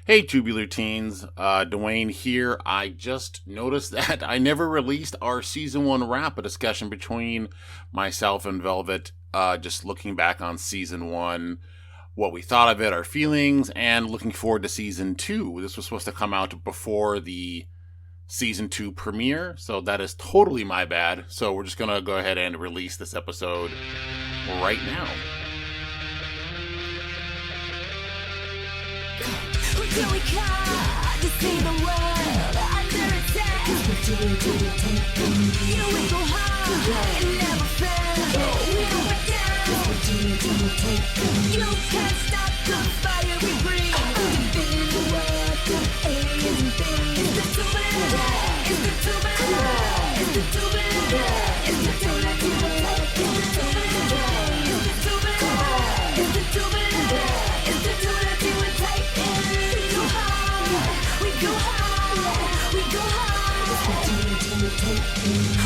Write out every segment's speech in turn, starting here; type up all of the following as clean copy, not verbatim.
Hey, Tubular Teens, Dwayne here. I just noticed that I never released our season one wrap, a discussion between myself and Velvet, just looking back on season one, what we thought of it, our feelings, and looking forward to season two. This was supposed to come out before the season two premiere, so that is totally my bad. So we're just gonna go ahead and release this episode right now. Till we come to see the world under attack. You will go hard and never fail. We don't back down. You can't stop the fire we bring. Defending the world from aliens and things. It's the tubular. It's the tubular. It's the tubular. It's the tubular. It's the tubular. It's the tubular. It's the tubular. It's the tubular. We go hard, we go hard,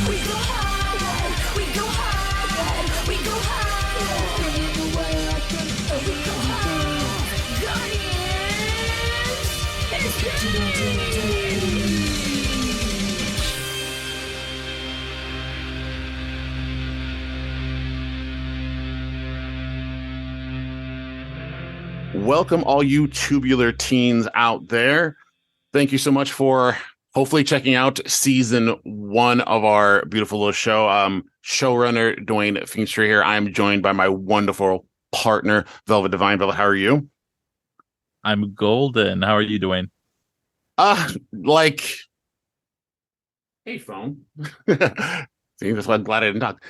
we go hard, we go hard, we go hard, in the world, we go hard, Guardians. Welcome, all you tubular teens out there. Thank you so much for hopefully checking out season one of our beautiful little show. Showrunner Dwayne Feenstra here. I'm joined by my wonderful partner, Velvet Divine. Velvet, how are you? I'm golden. How are you doing? Hey, phone. See, that's why I'm glad I didn't talk.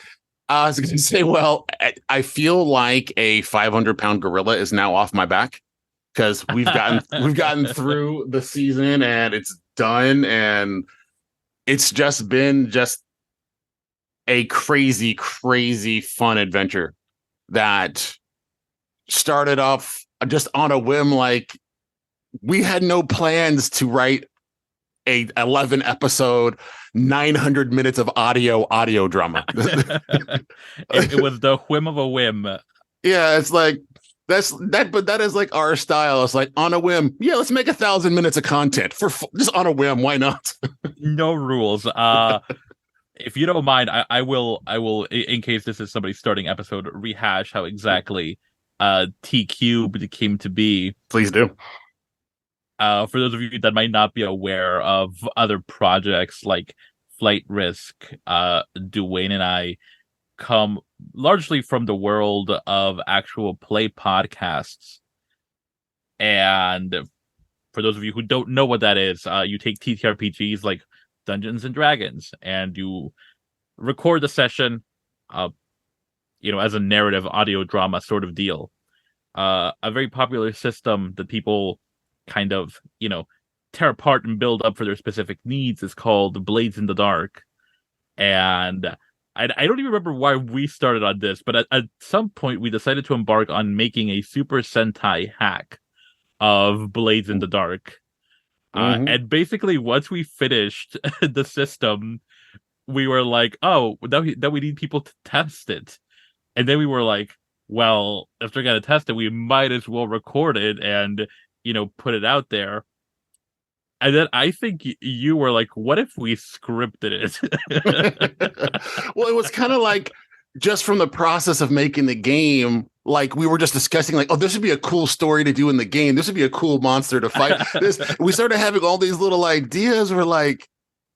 I was going to say, well, I feel like a 500-pound gorilla is now off my back. Because we've gotten through the season and it's done, and it's just been a crazy fun adventure that started off just on a whim. Like, we had no plans to write a 11 episode 900 minutes of audio drama. It was the whim of a whim. Yeah, it's like but that is like our style. It's like on a whim. Yeah, let's make 1,000 minutes of content for just on a whim. Why not? No rules. If you don't mind, I will, in case this is somebody's starting episode, rehash how exactly T Cubed came to be. Please do. For those of you that might not be aware of other projects like Flight Risk, Dwayne and I come largely from the world of actual play podcasts. And for those of you who don't know what that is, you take TTRPGs like Dungeons and Dragons and you record the session, as a narrative audio drama sort of deal. A very popular system that people kind of, tear apart and build up for their specific needs is called Blades in the Dark. And I don't even remember why we started on this, but at some point we decided to embark on making a Super Sentai hack of Blades in the Dark. And basically, once we finished the system, we were like, oh, that we need people to test it. And then we were like, well, if they're going to test it, we might as well record it and, put it out there. And then I think you were like, what if we scripted it? Well, it was kind of like just from the process of making the game, like we were just discussing like, oh, this would be a cool story to do in the game. This would be a cool monster to fight. We started having all these little ideas. We're like,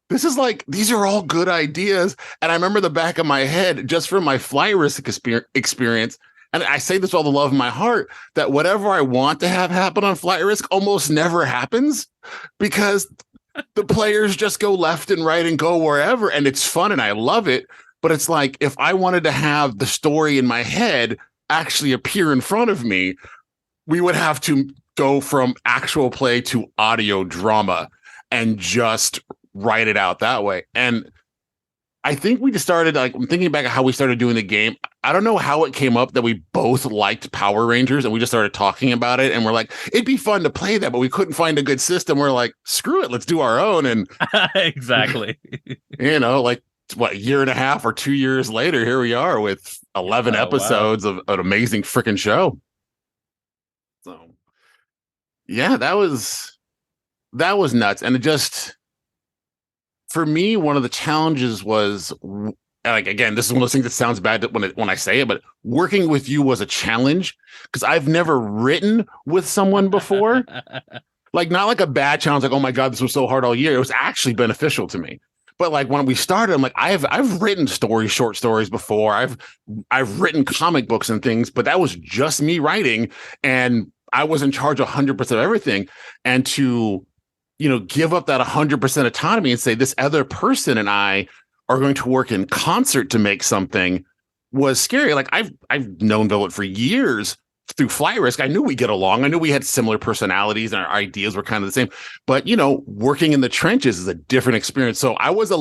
these are all good ideas. And I remember the back of my head, just from my Fly Risk experience, and I say this with all the love in my heart, that whatever I want to have happen on Flight Risk almost never happens because the players just go left and right and go wherever. And it's fun and I love it. But it's like, if I wanted to have the story in my head actually appear in front of me, we would have to go from actual play to audio drama and just write it out that way. And I think we just started, like, I'm thinking back at how we started doing the game. I don't know how it came up that we both liked Power Rangers and we just started talking about it. And we're like, it'd be fun to play that, but we couldn't find a good system. We're like, screw it, let's do our own. And exactly. Like, what, a year and a half or 2 years later, here we are with 11 episodes of an amazing freaking show. So Yeah, that was nuts. And it just, for me, one of the challenges was, like, again, this is one of those things that sounds bad when I say it, but working with you was a challenge because I've never written with someone before. Like, not like a bad challenge, like, oh my God, this was so hard all year. It was actually beneficial to me. But like when we started, I'm like, I've written short stories before. I've written comic books and things, but that was just me writing, and I was in charge 100% of everything. And to, give up that 100% autonomy and say this other person and I are going to work in concert to make something was scary. Like I've known Velvet for years through Flight Risk. I knew we get along. I knew we had similar personalities and our ideas were kind of the same. But, working in the trenches is a different experience. So I was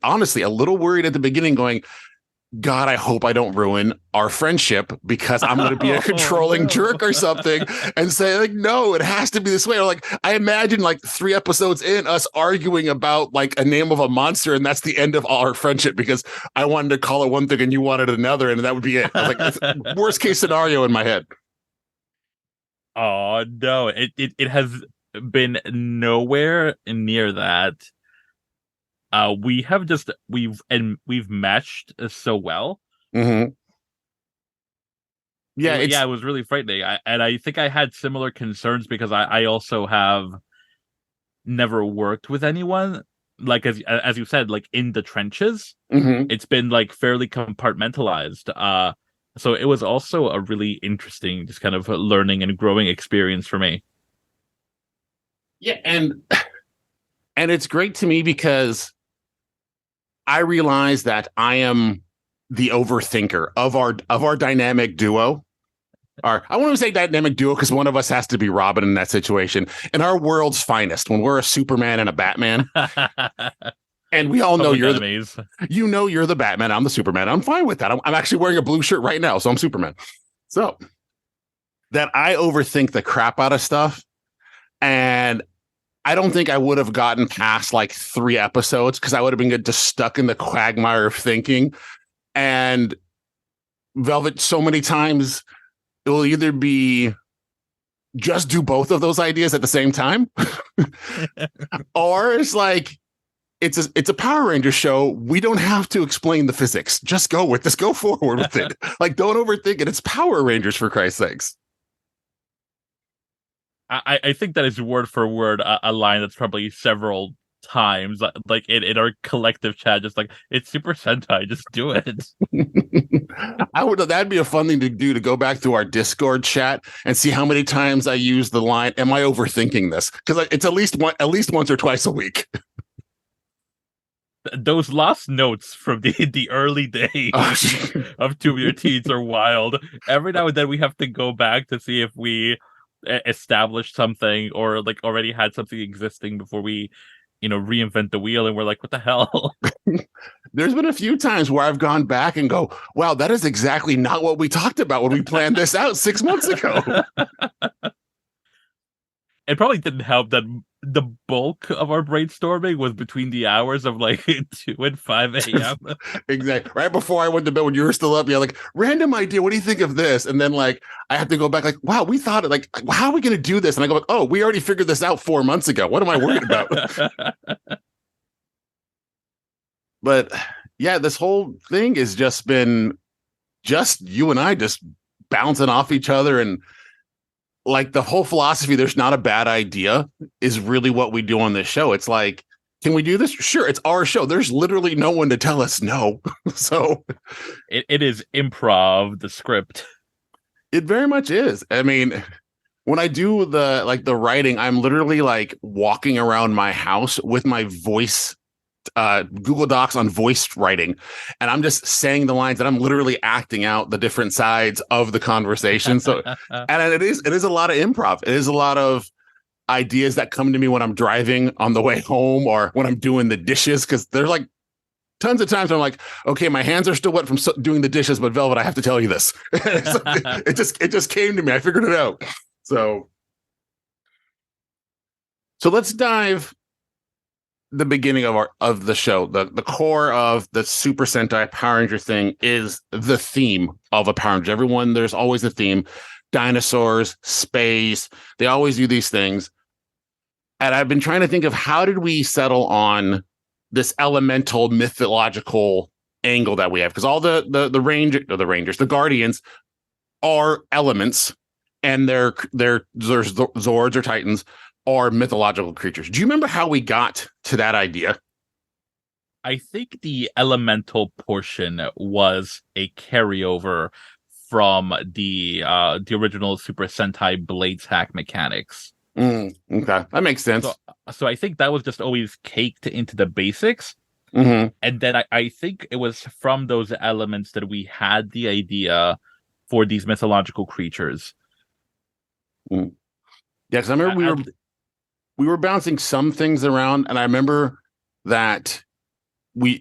honestly, a little worried at the beginning going, God, I hope I don't ruin our friendship because I'm going to be a controlling jerk or something and say like, no, it has to be this way. Or like, I imagine like 3 episodes in us arguing about like a name of a monster. And that's the end of our friendship because I wanted to call it one thing and you wanted another. And that would be it. I was like, it's worst case scenario in my head. Oh no, it has been nowhere near that. We've matched so well. Mm-hmm. Yeah, It was really frightening. I think I had similar concerns because I also have never worked with anyone like as you said, like in the trenches. Mm-hmm. It's been like fairly compartmentalized. So it was also a really interesting, just kind of learning and growing experience for me. Yeah, and it's great to me because I realize that I am the overthinker of our dynamic duo. I want to say dynamic duo because one of us has to be Robin in that situation. And our world's finest, when we're a Superman and a Batman, and we all know you're the Batman, I'm the Superman. I'm fine with that. I'm actually wearing a blue shirt right now, so I'm Superman. So that I overthink the crap out of stuff, and I don't think I would have gotten past like 3 episodes because I would have been just stuck in the quagmire of thinking. And Velvet, so many times it will either be just do both of those ideas at the same time, or it's like it's a Power Ranger show. We don't have to explain the physics. Just go forward with it. Like, don't overthink it. It's Power Rangers, for Christ's sakes. I think that is word for word a line that's probably several times, like in our collective chat, just like, it's Super Sentai, just do it. That'd be a fun thing to do, to go back to our Discord chat and see how many times I use the line, am I overthinking this? Because it's at least once or twice a week. Those lost notes from the early days of Tubular Teens are wild. Every now and then we have to go back to see if we established something or like already had something existing before we reinvent the wheel, and we're like, what the hell? There's been a few times where I've gone back and go, wow, that is exactly not what we talked about when we planned this out 6 months ago. It probably didn't help that the bulk of our brainstorming was between the hours of like 2 and 5 a.m. Exactly. Right before I went to bed, when you were still up, you're like, random idea. What do you think of this? And then like, I have to go back like, wow, we thought it, like, how are we going to do this? And I go like, oh, we already figured this out 4 months ago. What am I worried about? But yeah, this whole thing has just been just you and I just bouncing off each other, and like the whole philosophy, there's not a bad idea, is really what we do on this show. It's like, can we do this? Sure, it's our show. There's literally no one to tell us no. So it is improv, the script. It very much is. I mean, when I do the writing, I'm literally like walking around my house with my voice, Google Docs on voice writing, and I'm just saying the lines, and I'm literally acting out the different sides of the conversation. So, and it is a lot of improv. It is a lot of ideas that come to me when I'm driving on the way home or when I'm doing the dishes, because there's like tons of times I'm like, okay, my hands are still wet from doing the dishes, but Velvet, I have to tell you this. it just came to me. I figured it out. So let's dive the beginning of the show. The core of the Super Sentai Power Ranger thing is the theme of a Power Ranger. There's always a theme. dinosaurs, space. They always do these things. And I've been trying to think of how did we settle on this elemental mythological angle that we have? Because all the Rangers, the Guardians are elements, and their Zords or Titans are mythological creatures. Do you remember how we got to that idea? I think the elemental portion was a carryover from the original Super Sentai Blades hack mechanics. Okay, that makes sense. So I think that was just always caked into the basics. Mm-hmm. And then I think it was from those elements that we had the idea for these mythological creatures. Yeah, because I remember we were bouncing some things around, and I remember that you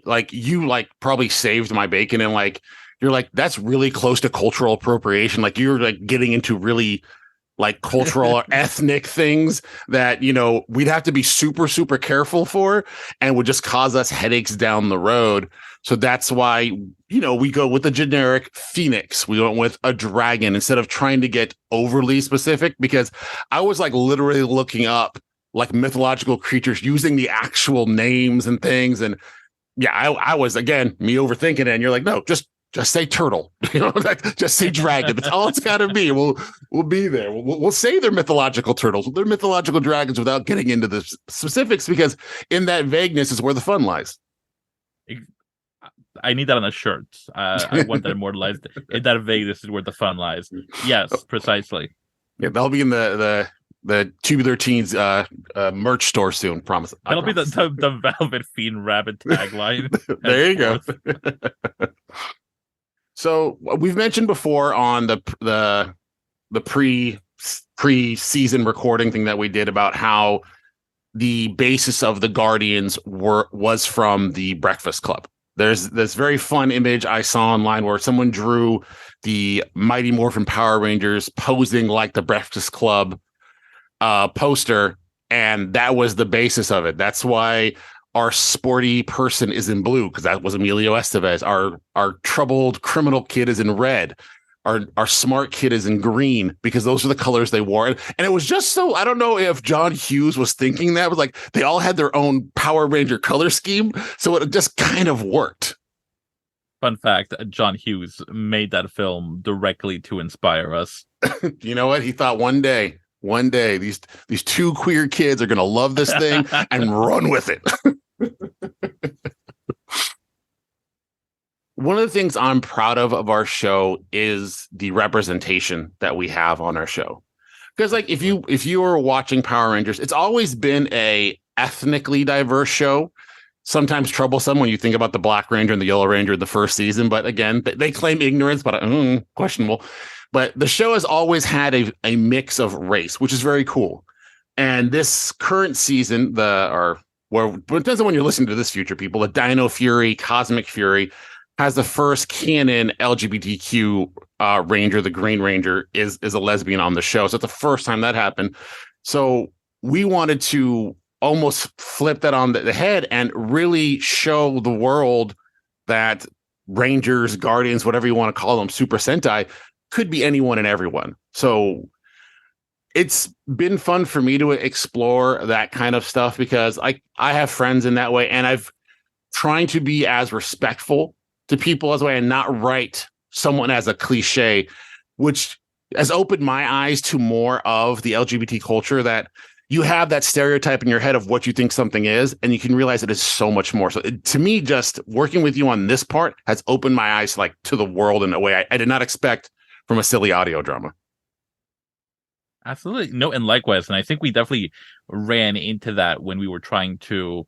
probably saved my bacon, and you're like, that's really close to cultural appropriation. Like you're like getting into really like cultural or ethnic things that, we'd have to be super, super careful for and would just cause us headaches down the road. So that's why, we go with the generic phoenix. We went with a dragon instead of trying to get overly specific, because I was like literally looking up like mythological creatures using the actual names and things. And yeah, I was, again, me overthinking it. And you're like, no, just say turtle, just say dragon. That's all it's got to be. We'll be there. We'll say they're mythological turtles. They're mythological dragons without getting into the specifics, because in that vagueness is where the fun lies. I need that on a shirt. I want that immortalized. In that vagueness is where the fun lies. Yes, precisely. Yeah, that'll be in the Tubular Teens merch store soon. Promise. That'll be the VelvetFeen Rabbit tagline. There you go. So we've mentioned before on the pre-season recording thing that we did about how the basis of the Guardians was from the Breakfast Club. There's this very fun image I saw online where someone drew the Mighty Morphin Power Rangers posing like the Breakfast Club poster, and that was the basis of it. That's why our sporty person is in blue, because that was Emilio Estevez. Our troubled criminal kid is in red. Our smart kid is in green, because those are the colors they wore. And it was just so, I don't know if John Hughes was thinking that. It was like they all had their own Power Ranger color scheme, so it just kind of worked. Fun fact, John Hughes made that film directly to inspire us. You know what? He thought one day these two queer kids are going to love this thing and run with it. One of the things I'm proud of our show is the representation that we have on our show. Because like if you were watching Power Rangers, it's always been a ethnically diverse show. Sometimes troublesome when you think about the Black Ranger and the Yellow Ranger in the first season, but again, they claim ignorance, but questionable. But the show has always had a mix of race, which is very cool. And this current season, it depends on when you're listening to this, future people, the Dino Fury, Cosmic Fury, has the first canon LGBTQ Ranger. The Green Ranger is a lesbian on the show. So it's the first time that happened. So we wanted to almost flip that on the head and really show the world that Rangers, Guardians, whatever you want to call them, Super Sentai, could be anyone and everyone. So it's been fun for me to explore that kind of stuff, because I have friends in that way, and I've trying to be as respectful to people as way and not write someone as a cliche, which has opened my eyes to more of the LGBT culture, that you have that stereotype in your head of what you think something is, and you can realize it is so much more. So to me, just working with you on this part has opened my eyes to the world in a way I did not expect from a silly audio drama. Absolutely. No, and likewise. And I think we definitely ran into that when we were trying to,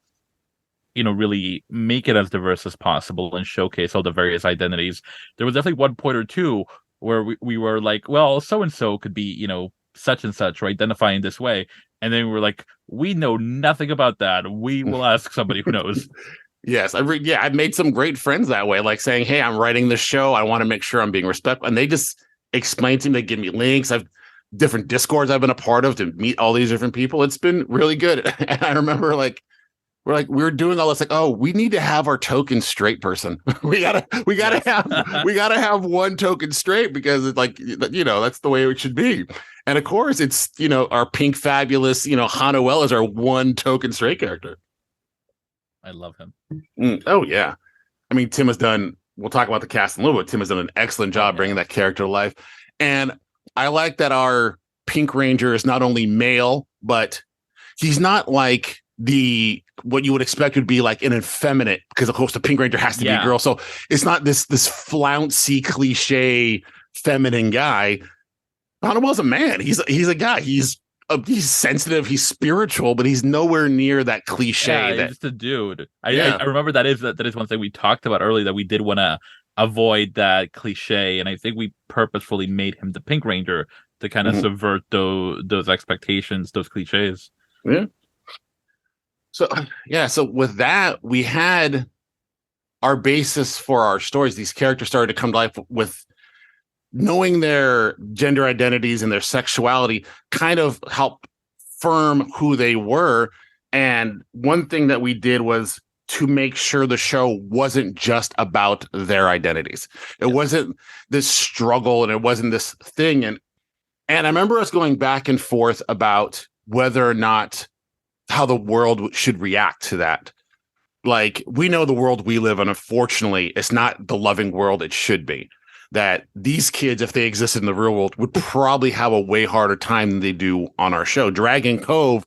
really make it as diverse as possible and showcase all the various identities. There was definitely one point or two where we were like, well, so-and-so could be, such and such, or identifying this way. And then we were like, we know nothing about that. We will ask somebody who knows. Yes, I've made some great friends that way, like saying, hey, I'm writing this show. I want to make sure I'm being respectful. And they just explain to me, they give me links. I've different Discords I've been a part of to meet all these different people. It's been really good. And I remember we're doing all this like, oh, we need to have our token straight person. we gotta have one token straight because it's like, that's the way it should be. And of course it's, our pink fabulous, Hanuel is our one token straight character. I love him. Oh yeah. I mean, Tim has done, we'll talk about the cast in a little bit. Tim has done an excellent job bringing that character to life. And I like that our Pink Ranger is not only male, but he's not like what you would expect would be like an effeminate, because of course the Pink Ranger has to be a girl. So it's not this flouncy cliche feminine guy. Hanuel's a man. He's a guy. He's sensitive. He's spiritual, but he's nowhere near that cliche. He's just a dude. I remember that is one thing we talked about earlier, that we did want to avoid that cliche, and I think we purposefully made him the Pink Ranger to kind of subvert those expectations, those cliches. Yeah. So with that, we had our basis for our stories. These characters started to come to life with knowing their gender identities and their sexuality kind of helped firm who they were. And one thing that we did was to make sure the show wasn't just about their identities. It wasn't this struggle and it wasn't this thing. And I remember us going back and forth about whether or not how the world should react to that. Like, we know the world we live in, unfortunately, it's not the loving world it should be. That these kids, if they existed in the real world, would probably have a way harder time than they do on our show. Dragon Cove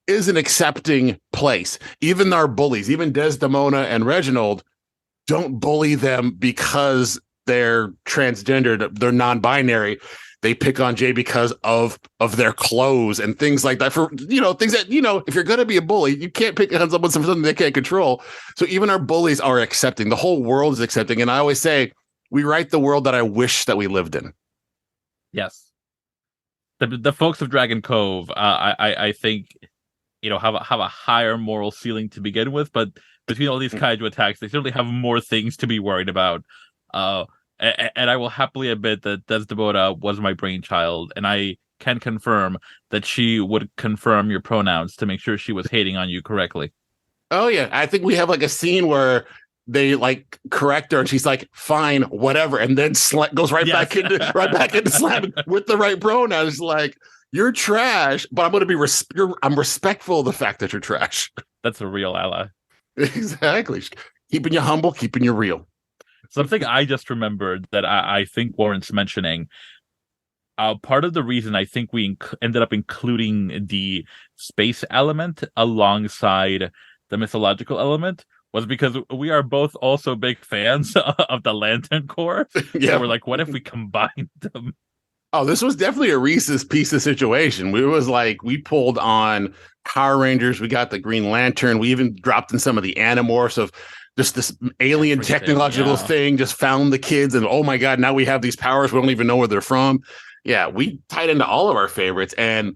is an accepting place. Even our bullies, even Desdemona and Reginald, don't bully them because they're transgendered, they're non-binary. They pick on Jay because of their clothes and things like that. For things that if you're going to be a bully, you can't pick on someone for something they can't control. So even our bullies are accepting. The whole world is accepting. And I always say, we write the world that I wish that we lived in. Yes, the folks of Dragon Cove, I think, have a higher moral ceiling to begin with. But between all these kaiju attacks, they certainly have more things to be worried about. And I will happily admit that Desdemona was my brainchild, and I can confirm that she would confirm your pronouns to make sure she was hating on you correctly. Oh yeah, I think we have like a scene where they like correct her, and she's like, "Fine, whatever," and then goes right back into slamming with the right pronouns. Like, you're trash, but I'm going to be I'm respectful of the fact that you're trash. That's a real ally. Exactly, keeping you humble, keeping you real. Something I just remembered that I think warrants mentioning. Part of the reason I think we ended up including the space element alongside the mythological element was because we are both also big fans of the Lantern Corps. Yeah. So we're like, what if we combined them? Oh, this was definitely a Reese's Pieces situation. We pulled on Power Rangers. We got the Green Lantern. We even dropped in some of the Animorphs of just this alien technological thing, just found the kids. And oh my God, now we have these powers. We don't even know where they're from. Yeah, we tied into all of our favorites. And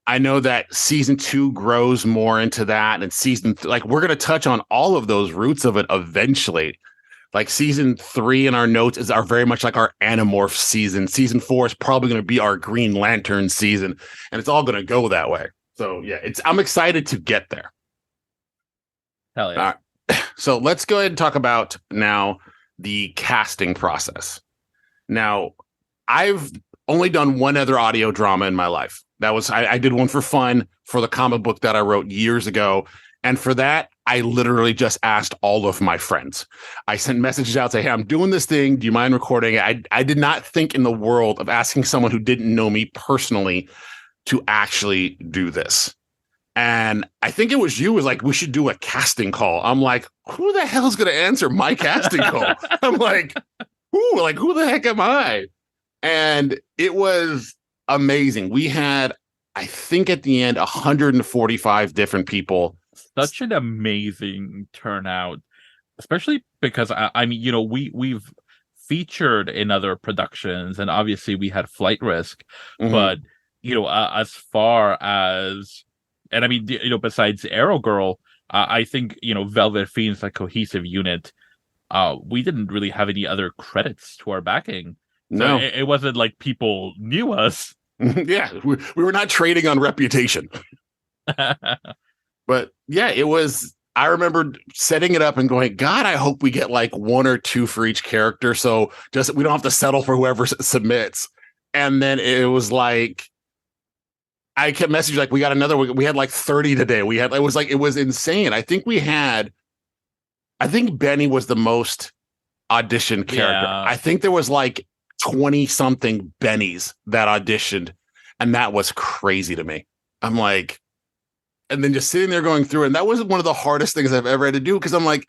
I know that season 2 grows more into that. And we're going to touch on all of those roots of it eventually. Like season 3 in our notes is very much like our Animorph season. Season 4 is probably going to be our Green Lantern season. And it's all going to go that way. So yeah, I'm excited to get there. Hell yeah. All right. So let's go ahead and talk about now the casting process. Now, I've only done one other audio drama in my life. That was, I did one for fun for the comic book that I wrote years ago. And for that, I literally just asked all of my friends. I sent messages out saying, hey, I'm doing this thing. Do you mind recording it? I did not think in the world of asking someone who didn't know me personally to actually do this. And I think it was you was like, we should do a casting call. I'm like, who the hell is going to answer my casting call? I'm like, who the heck am I? And it was amazing. We had, I think at the end, 145 different people. Such an amazing turnout, especially because we've featured in other productions, and obviously we had Flight Risk, but as far as, and I mean, besides Arrow Girl, I think VelvetFeen's like cohesive unit. We didn't really have any other credits to our backing. No, so it wasn't like people knew us. Yeah, we were not trading on reputation. But yeah, it was I remember setting it up and going, God, I hope we get like 1 or 2 for each character. So just we don't have to settle for whoever submits. And then it was like, I kept messaging like, we got another. We had like 30 today. It was insane. I think Benny was the most auditioned character. Yeah. I think there was like 20 something Bennies that auditioned, and that was crazy to me. I'm like, and then just sitting there going through it, and that was one of the hardest things I've ever had to do, because I'm like,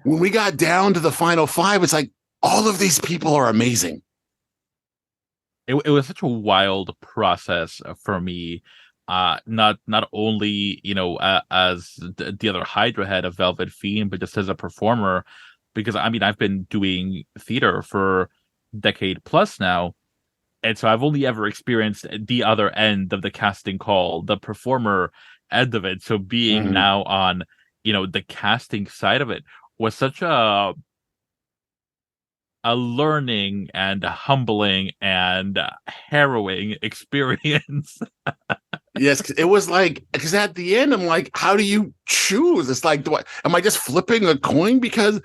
when we got down to the final 5, it's like all of these people are amazing. It was such a wild process for me. Not only as the other Hydra head of VelvetFeen, but just as a performer, because I mean I've been doing theater for a decade plus now, and so I've only ever experienced the other end of the casting call, the performer end of it. So being now on the casting side of it was such a learning and a humbling and harrowing experience. Yes, it was like, because at the end, I'm like, how do you choose? It's like, am I just flipping a coin? Because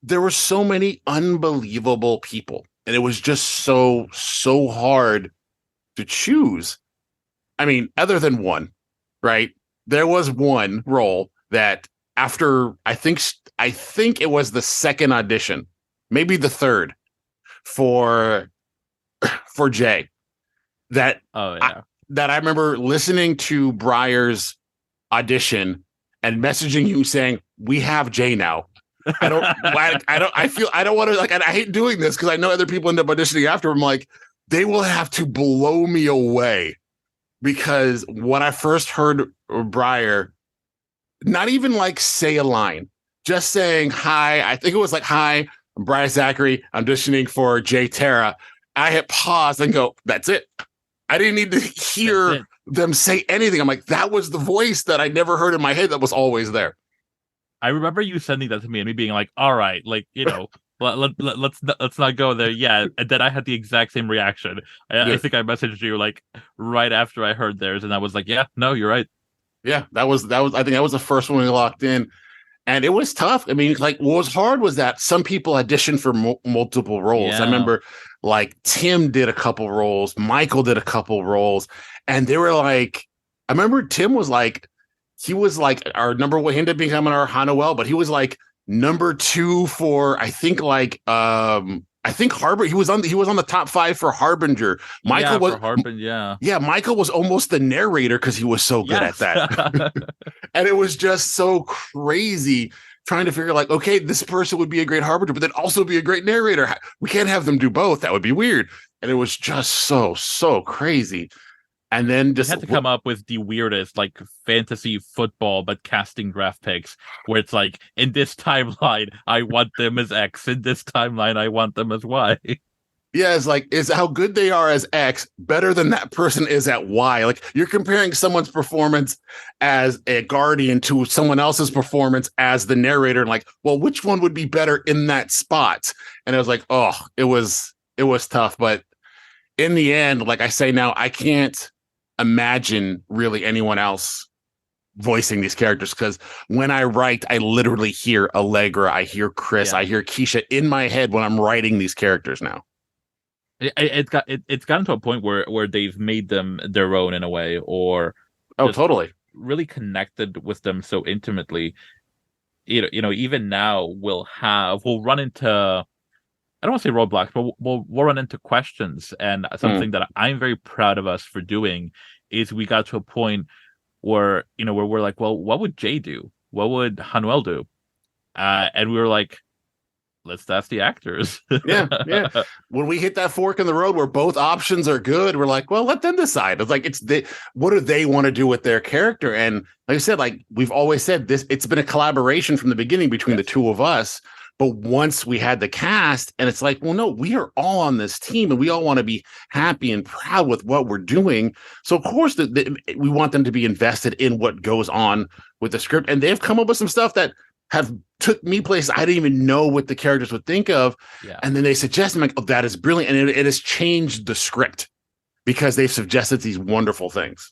there were so many unbelievable people, and it was just so hard to choose. I mean, other than one, right? There was one role that after, I think it was the second audition, maybe the third, for Jay, that I remember listening to Breyer's audition and messaging you saying, we have Jay now. I don't want to, like, I hate doing this because I know other people end up auditioning after. I'm like, they will have to blow me away, because when I first heard Breyer, not even like say a line, just saying hi. I think it was like, hi, I'm Brian Zachary. I'm auditioning for Jay Terra. I hit pause and go, that's it. I didn't need to hear them say anything. I'm like, that was the voice that I never heard in my head that was always there. I remember you sending that to me and me being like, all right, like, let's not go there yet. And then I had the exact same reaction. I think I messaged you like right after I heard theirs, and I was like, yeah, no, you're right. Yeah, that was I think that was the first one we locked in. And it was tough. I mean, like, what was hard was that some people auditioned for multiple roles. Yeah. I remember, like, Tim did a couple roles, Michael did a couple roles, and they were like, I remember Tim was like, he was like our number one, he ended up becoming our Hanuel, but he was like number 2 for, I think, like, I think Harbinger. He was on the top 5 for Harbinger. Michael was Harbinger. Yeah, Michael was almost the narrator because he was so good at that. And it was just so crazy trying to figure like, okay, this person would be a great Harbinger, but then also be a great narrator. We can't have them do both. That would be weird. And it was just so crazy. And then just had to come up with the weirdest, like, fantasy football but casting draft picks, where it's like, in this timeline I want them as X, in this timeline I want them as Y. Yeah, it's like, is how good they are as X better than that person is at Y? Like, you're comparing someone's performance as a guardian to someone else's performance as the narrator, and like, well, which one would be better in that spot? And I was like, oh, it was tough. But in the end, like I say now, I can't imagine really anyone else voicing these characters, because when I write, I literally hear Allegra, I hear Chris, I hear Keisha in my head when I'm writing these characters now. It's gotten to a point where they've made them their own in a way, or totally really connected with them so intimately. Even now we'll run into, I don't want to say roadblocks, but we'll run into questions. And something that I'm very proud of us for doing is we got to a point where we're like, well, what would Jay do? What would Hanuel do? And we were like, let's ask the actors. yeah. When we hit that fork in the road where both options are good, we're like, well, let them decide. It's like, what do they want to do with their character? And like I said, like we've always said, it's been a collaboration from the beginning between the two of us. But once we had the cast, and it's like, well, no, we are all on this team and we all want to be happy and proud with what we're doing. So, of course, we want them to be invested in what goes on with the script. And they've come up with some stuff that have took me places I didn't even know what the characters would think of. Yeah. And then they suggest, I'm like, oh, that is brilliant. And it has changed the script because they've suggested these wonderful things.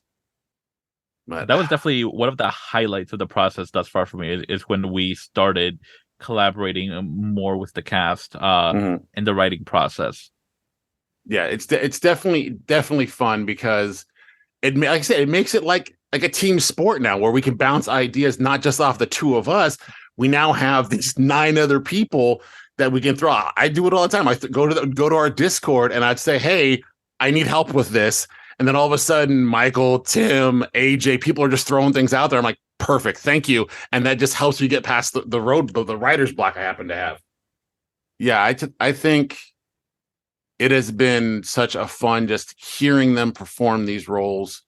But That was definitely one of the highlights of the process thus far for me is when we started collaborating more with the cast mhm. in the writing process. Yeah, it's definitely fun because like I said, it makes it like a team sport now where we can bounce ideas not just off the two of us. We now have these 9 other people that we can throw. I do it all the time. I go to our Discord and I'd say, "Hey, I need help with this," and then all of a sudden, Michael, Tim, AJ, people are just throwing things out there. I'm like, "Perfect, thank you," and that just helps me get past the writer's block I happen to have. Yeah, I think it has been such a fun just hearing them perform these roles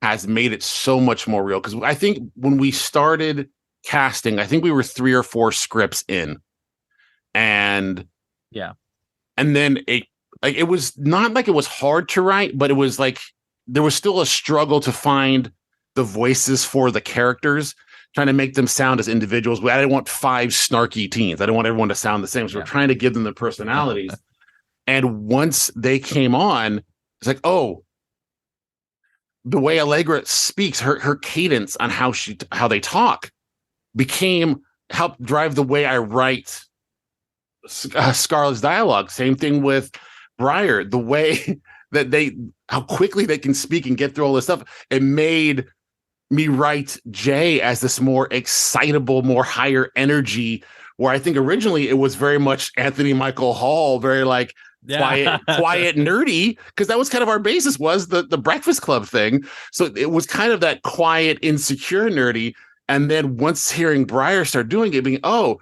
has made it so much more real. Because I think when we started casting, I think we were 3 or 4 scripts in, and Yeah. and then it was not like it was hard to write, but it was like there was still a struggle to find the voices for the characters, trying to make them sound as individuals. I didn't want 5 snarky teens. I didn't want everyone to sound the same. So we're trying to give them the personalities. And once they came on, it's like, oh, the way Allegra speaks, her cadence on how they talk helped drive the way I write Scarlett's dialogue. Same thing with Briar. The way that how quickly they can speak and get through all this stuff, it made me write Jay as this more excitable, more higher energy. Where I think originally it was very much Anthony Michael Hall, very like quiet, nerdy, because that was kind of our basis, was the Breakfast Club thing. So it was kind of that quiet, insecure, nerdy. And then once hearing Briar start doing it, being, oh,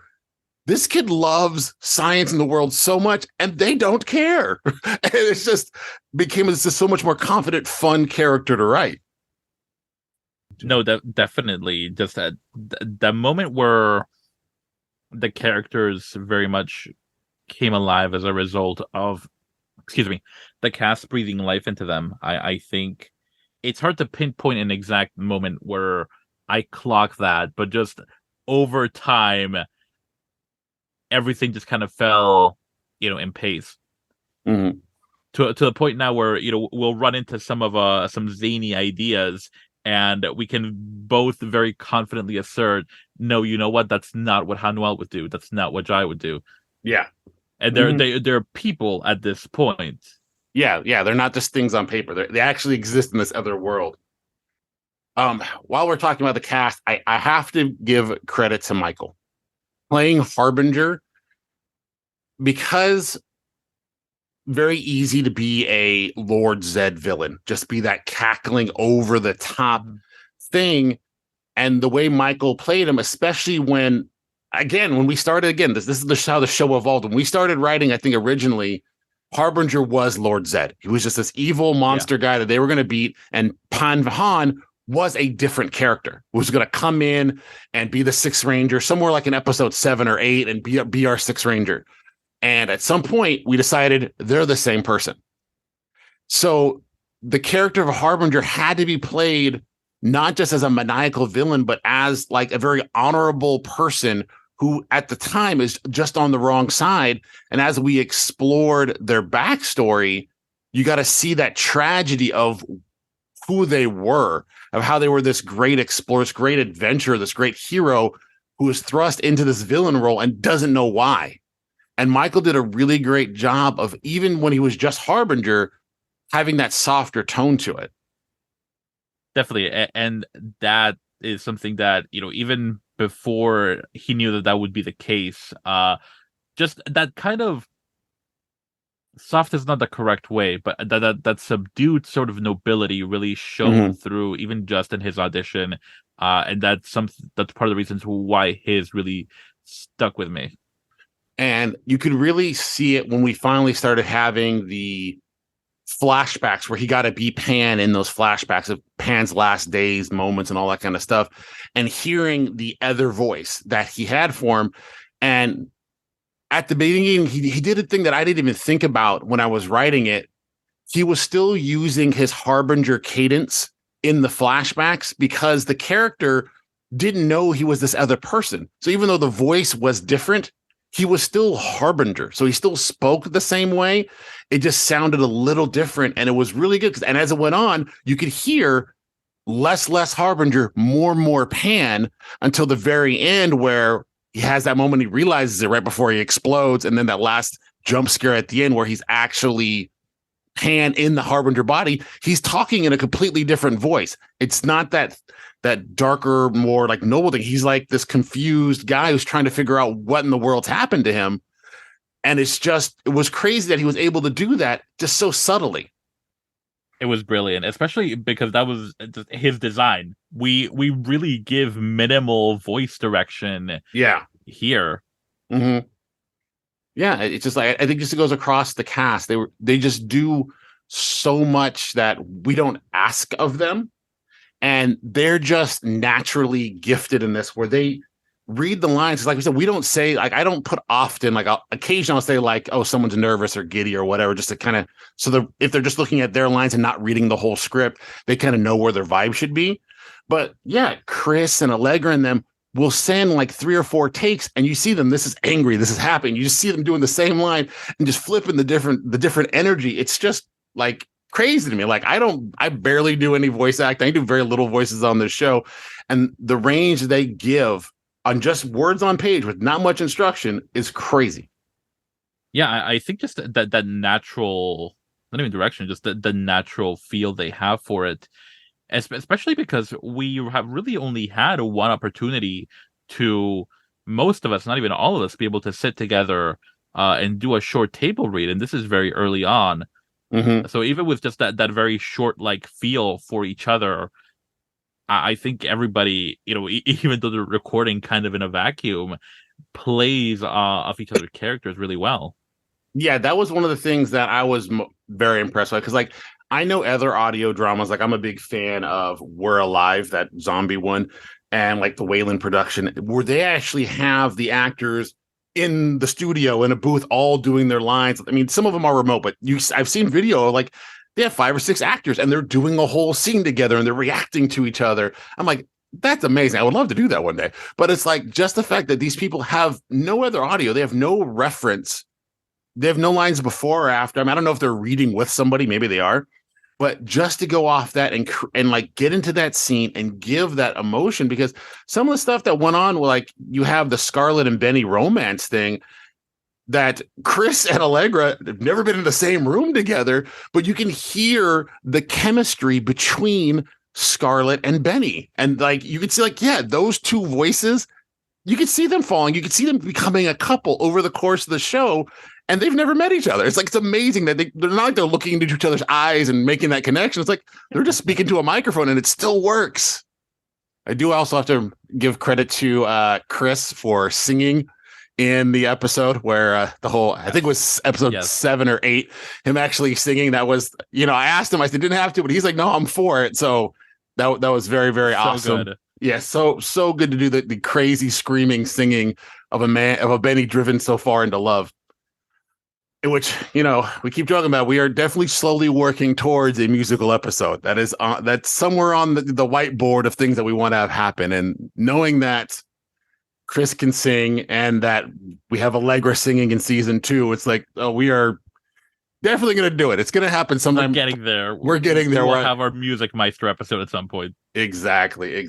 this kid loves science in the world so much, and they don't care. And it's just so much more confident, fun character to write. No, definitely. Just that moment where the characters very much came alive as a result of, the cast breathing life into them. I think it's hard to pinpoint an exact moment where I clock that, but just over time, everything just kind of fell, in pace. Mm-hmm. To the point now where, we'll run into some zany ideas, and we can both very confidently assert, no, you know what? That's not what Hanuel would do. That's not what Jai would do. Yeah. And they're people at this point. Yeah, they're not just things on paper. They actually exist in this other world. While we're talking about the cast, I have to give credit to Michael playing Harbinger, because very easy to be a Lord Zed villain, just be that cackling over the top thing. And the way Michael played him, especially when we started this is how the show evolved. When we started writing, I think originally Harbinger was Lord Zed. He was just this evil monster guy that they were going to beat. And Pan Vahan was a different character who was going to come in and be the Sixth Ranger somewhere like in episode 7 or 8 and be our Sixth Ranger. And at some point we decided they're the same person. So the character of a Harbinger had to be played not just as a maniacal villain, but as like a very honorable person who at the time is just on the wrong side. And as we explored their backstory, you got to see that tragedy of who they were, of how they were this great explorer, this great adventurer, this great hero who is thrust into this villain role and doesn't know why. And Michael did a really great job of, even when he was just Harbinger, having that softer tone to it. Definitely. And that is something that, even before he knew that would be the case, just that kind of soft is not the correct way, but that subdued sort of nobility really shone through, even just in his audition. And that's part of the reasons why his really stuck with me. And you could really see it when we finally started having the flashbacks where he got to be Pan in those flashbacks of Pan's last days, moments, and all that kind of stuff, and hearing the other voice that he had for him. And at the beginning, he did a thing that I didn't even think about when I was writing it. He was still using his Harbinger cadence in the flashbacks because the character didn't know he was this other person. So even though the voice was different, he was still Harbinger. So he still spoke the same way. It just sounded a little different. And it was really good. And as it went on, you could hear less Harbinger, more Pan, until the very end where he has that moment, he realizes it right before he explodes, and then that last jump scare at the end where he's actually Pan in the Harbinger body. He's talking in a completely different voice. It's not that darker, more like noble thing. He's like this confused guy who's trying to figure out what in the world's happened to him. And it was crazy that he was able to do that just so subtly. It was brilliant, especially because that was his design. We really give minimal voice direction. Yeah. Here. Mm-hmm. Yeah, it's just like I think just it goes across the cast. They just do so much that we don't ask of them, and they're just naturally gifted in this, where they read the lines. Like we said, we don't say, like, I don't put often, like occasionally I'll say like, oh, someone's nervous or giddy or whatever, just to kind of, if they're just looking at their lines and not reading the whole script, they kind of know where their vibe should be. But yeah, Chris and Allegra and them will send like 3 or 4 takes, and you see them, this is angry, this is happy. You just see them doing the same line and just flipping the different energy. It's just like crazy to me. Like I barely do any voice acting. I do very little voices on this show, and the range they give on just words on page with not much instruction is crazy. Yeah, I think just that natural, not even direction, just the natural feel they have for it, especially because we have really only had one opportunity to, most of us, not even all of us, be able to sit together and do a short table read, and this is very early on. Mm-hmm. So even with just that very short like feel for each other, I think everybody, even though they're recording kind of in a vacuum, plays off each other's characters really well. Yeah, that was one of the things that I was very impressed with, because like I know other audio dramas, like I'm a big fan of We're Alive, that zombie one, and like the Wayland production, where they actually have the actors in the studio in a booth all doing their lines. I mean, some of them are remote, but I've seen video like they have 5 or 6 actors and they're doing a whole scene together and they're reacting to each other. I'm like, that's amazing. I would love to do that one day. But it's like just the fact that these people have no other audio. They have no reference. They have no lines before or after. I mean, I don't know if they're reading with somebody. Maybe they are. But just to go off that and like get into that scene and give that emotion, because some of the stuff that went on, like you have the Scarlett and Benny romance thing, that Chris and Allegra have never been in the same room together, but you can hear the chemistry between Scarlett and Benny. And like, you could see like, yeah, those 2 voices, you could see them falling. You could see them becoming a couple over the course of the show, and they've never met each other. It's like, it's amazing that they're not like they're looking into each other's eyes and making that connection. It's like, they're just speaking to a microphone and it still works. I do also have to give credit to Chris for singing in the episode where I think it was episode 7 or 8, him actually singing. That was, I asked him, I said, didn't have to, but he's like, no, I'm for it. So that was very, very awesome. Good. Yeah. So good to do the crazy screaming singing of a Benny driven so far into love, which, we keep talking about. We are definitely slowly working towards a musical episode. That's somewhere on the whiteboard of things that we want to have happen. And knowing that Chris can sing and that we have Allegra singing in season 2, it's like, oh, we are definitely going to do it. It's going to happen sometime. We're getting there. We'll have our Music Meister episode at some point. Exactly.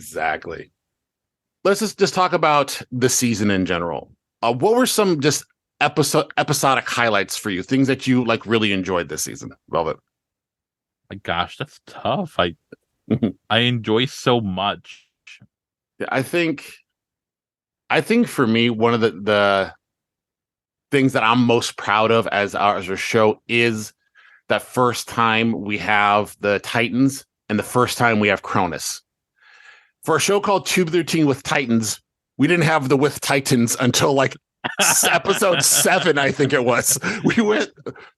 Let's just talk about the season in general. What were some just episodic highlights for you? Things that you like really enjoyed this season, Velvet? My gosh, that's tough. I enjoy so much. I think for me, one of the things that I'm most proud of as our show is that first time we have the Titans and the first time we have Cronus. For a show called Tubular Teens with Titans, we didn't have the with Titans until like episode 7, I think it was. We went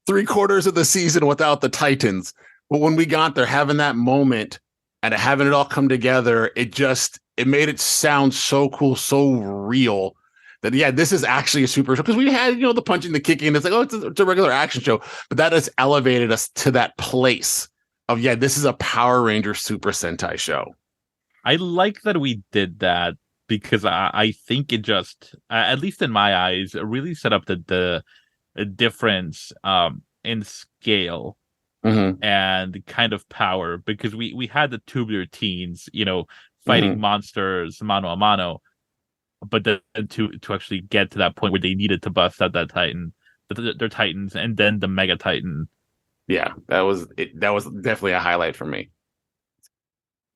3/4 of the season without the Titans. But when we got there, having that moment and having it all come together, it made it sound so cool, so real that, yeah, this is actually a super show. Because we had, the punching, the kicking, and it's like, oh, it's a regular action show. But that has elevated us to that place of, yeah, this is a Power Ranger Super Sentai show. I like that we did that, because I think it just, at least in my eyes, really set up the difference in scale Mm-hmm. and kind of power, because we had the Tubular Teens, fighting Mm-hmm. monsters mano a mano, but then to actually get to that point where they needed to bust out that Titan, their Titans, and then the Mega Titan. Yeah, that was it. That was definitely a highlight for me.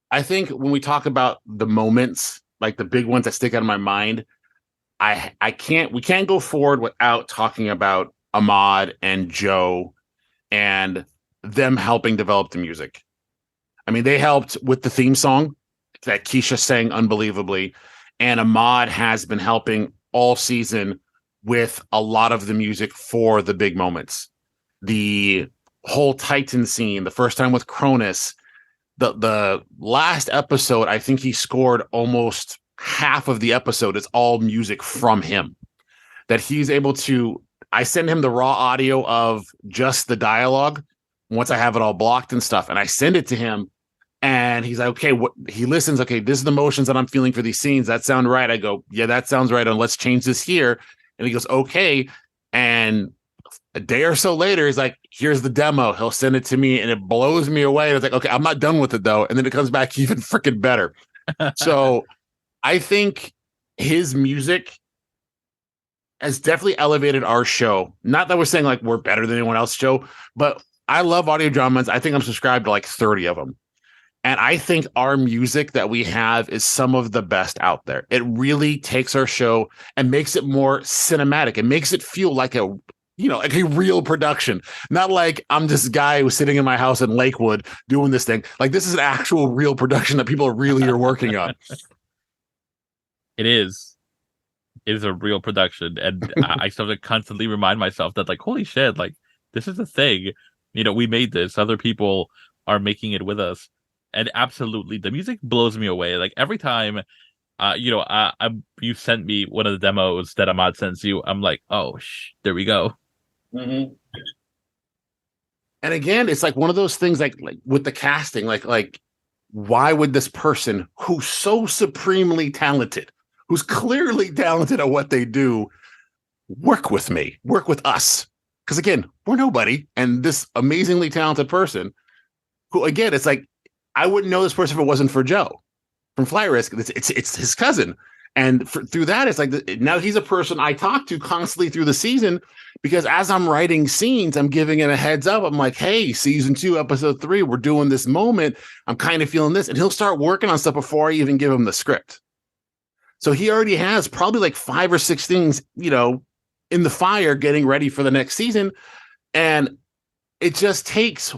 I think when we talk about the moments, like the big ones that stick out in my mind, we can't go forward without talking about Ahmad and Joe and them helping develop the music. I mean, they helped with the theme song that Keisha sang unbelievably, and Ahmad has been helping all season with a lot of the music for the big moments. The whole Titan scene, the first time with Cronus, the last episode, I think he scored almost half of the episode. It's all music from him that he's able to. I send him the raw audio of just the dialogue once I have it all blocked and stuff, and I send it to him, and he's like, okay, what he listens, okay, this is the emotions that I'm feeling for these scenes. That sound right? I go, yeah, that sounds right. And let's change this here. And he goes, okay. And a day or so later, he's like, here's the demo. He'll send it to me, and it blows me away. And it's like, okay, I'm not done with it though. And then it comes back even freaking better. So I think his music has definitely elevated our show. Not that we're saying like we're better than anyone else's show, but I love audio dramas. I think I'm subscribed to like 30 of them. And I think our music that we have is some of the best out there. It really takes our show and makes it more cinematic. It makes it feel like like a real production, not like I'm this guy who's sitting in my house in Lakewood doing this thing. Like this is an actual real production that people really are working on. It is. It is a real production, and I still have to constantly remind myself that, like, holy shit, like this is a thing. We made this. Other people are making it with us, and absolutely, the music blows me away. Like every time, you sent me one of the demos that Ahmad sends you. I'm like, oh, there we go. Mm-hmm. And again, it's like one of those things, like with the casting, like why would this person who's so supremely talented, who's clearly talented at what they do, work with us? Because again, we're nobody, and this amazingly talented person, who again, it's like I wouldn't know this person if it wasn't for Joe from Flight Risk. It's his cousin, and through that, it's like now he's a person I talk to constantly through the season, because as I'm writing scenes, I'm giving it a heads up. I'm like, hey, season 2, episode 3, we're doing this moment. I'm kind of feeling this, and he'll start working on stuff before I even give him the script. So he already has probably like 5 or 6 things, in the fire, getting ready for the next season. And it just takes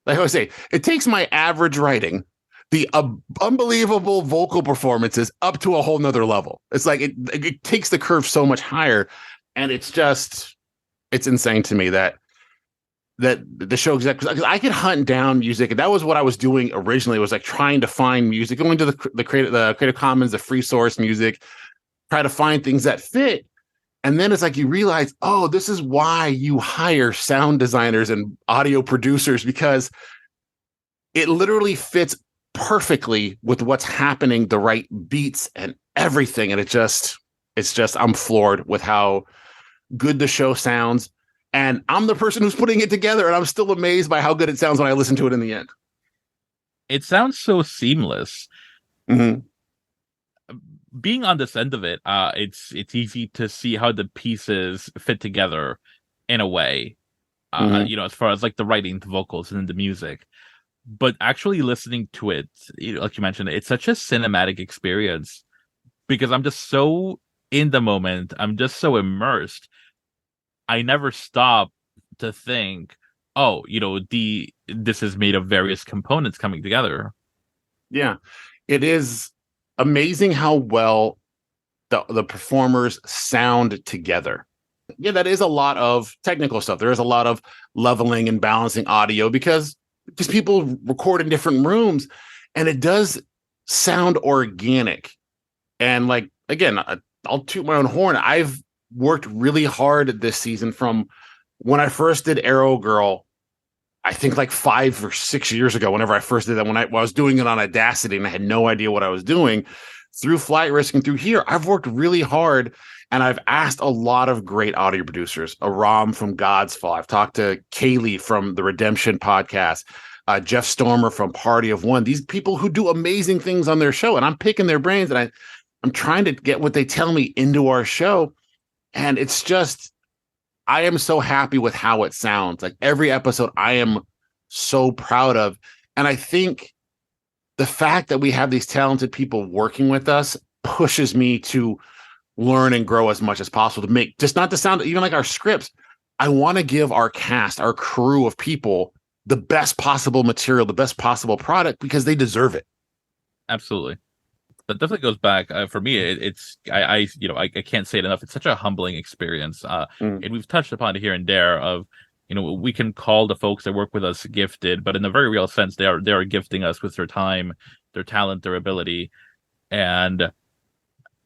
like I say, it takes my average writing, the unbelievable vocal performances, up to a whole nother level. It's like it takes the curve so much higher. And it's insane to me that the show execs, because I could hunt down music, and that was what I was doing originally, was like trying to find music, going to the Creative Commons, the free source music, try to find things that fit. And then it's like you realize, oh, this is why you hire sound designers and audio producers, because it literally fits perfectly with what's happening, the right beats and everything. And it's just I'm floored with how good the show sounds. And I'm the person who's putting it together, and I'm still amazed by how good it sounds when I listen to it in the end. It sounds so seamless. Mm-hmm. Being on this end of it, it's easy to see how the pieces fit together in a way. As far as like the writing, the vocals, and the music. But actually listening to it, like you mentioned, it's such a cinematic experience, because I'm just so in the moment. I'm just so immersed. I never stop to think, oh, this is made of various components coming together. Yeah, it is amazing how well the performers sound together. Yeah, that is a lot of technical stuff. There is a lot of leveling and balancing audio because people record in different rooms, and it does sound organic. And like, again, I'll toot my own horn. I've worked really hard this season from when I first did Arrow Girl, I think like 5 or 6 years ago, whenever I first did that, when I was doing it on Audacity and I had no idea what I was doing, through Flight Risk and through here, I've worked really hard and I've asked a lot of great audio producers. Aram from God's Fall. I've talked to Kaylee from the Redemption podcast, Jeff Stormer from Party of One. These people who do amazing things on their show, and I'm picking their brains and I'm trying to get what they tell me into our show. And it's just, I am so happy with how it sounds. Like every episode I am so proud of. And I think the fact that we have these talented people working with us pushes me to learn and grow as much as possible to make just not to sound even like our scripts. I want to give our cast, our crew of people, the best possible material, the best possible product because they deserve it. Absolutely. That definitely goes back for me. I can't say it enough. It's such a humbling experience. And we've touched upon it here and there of, we can call the folks that work with us gifted, but in a very real sense, they are gifting us with their time, their talent, their ability, and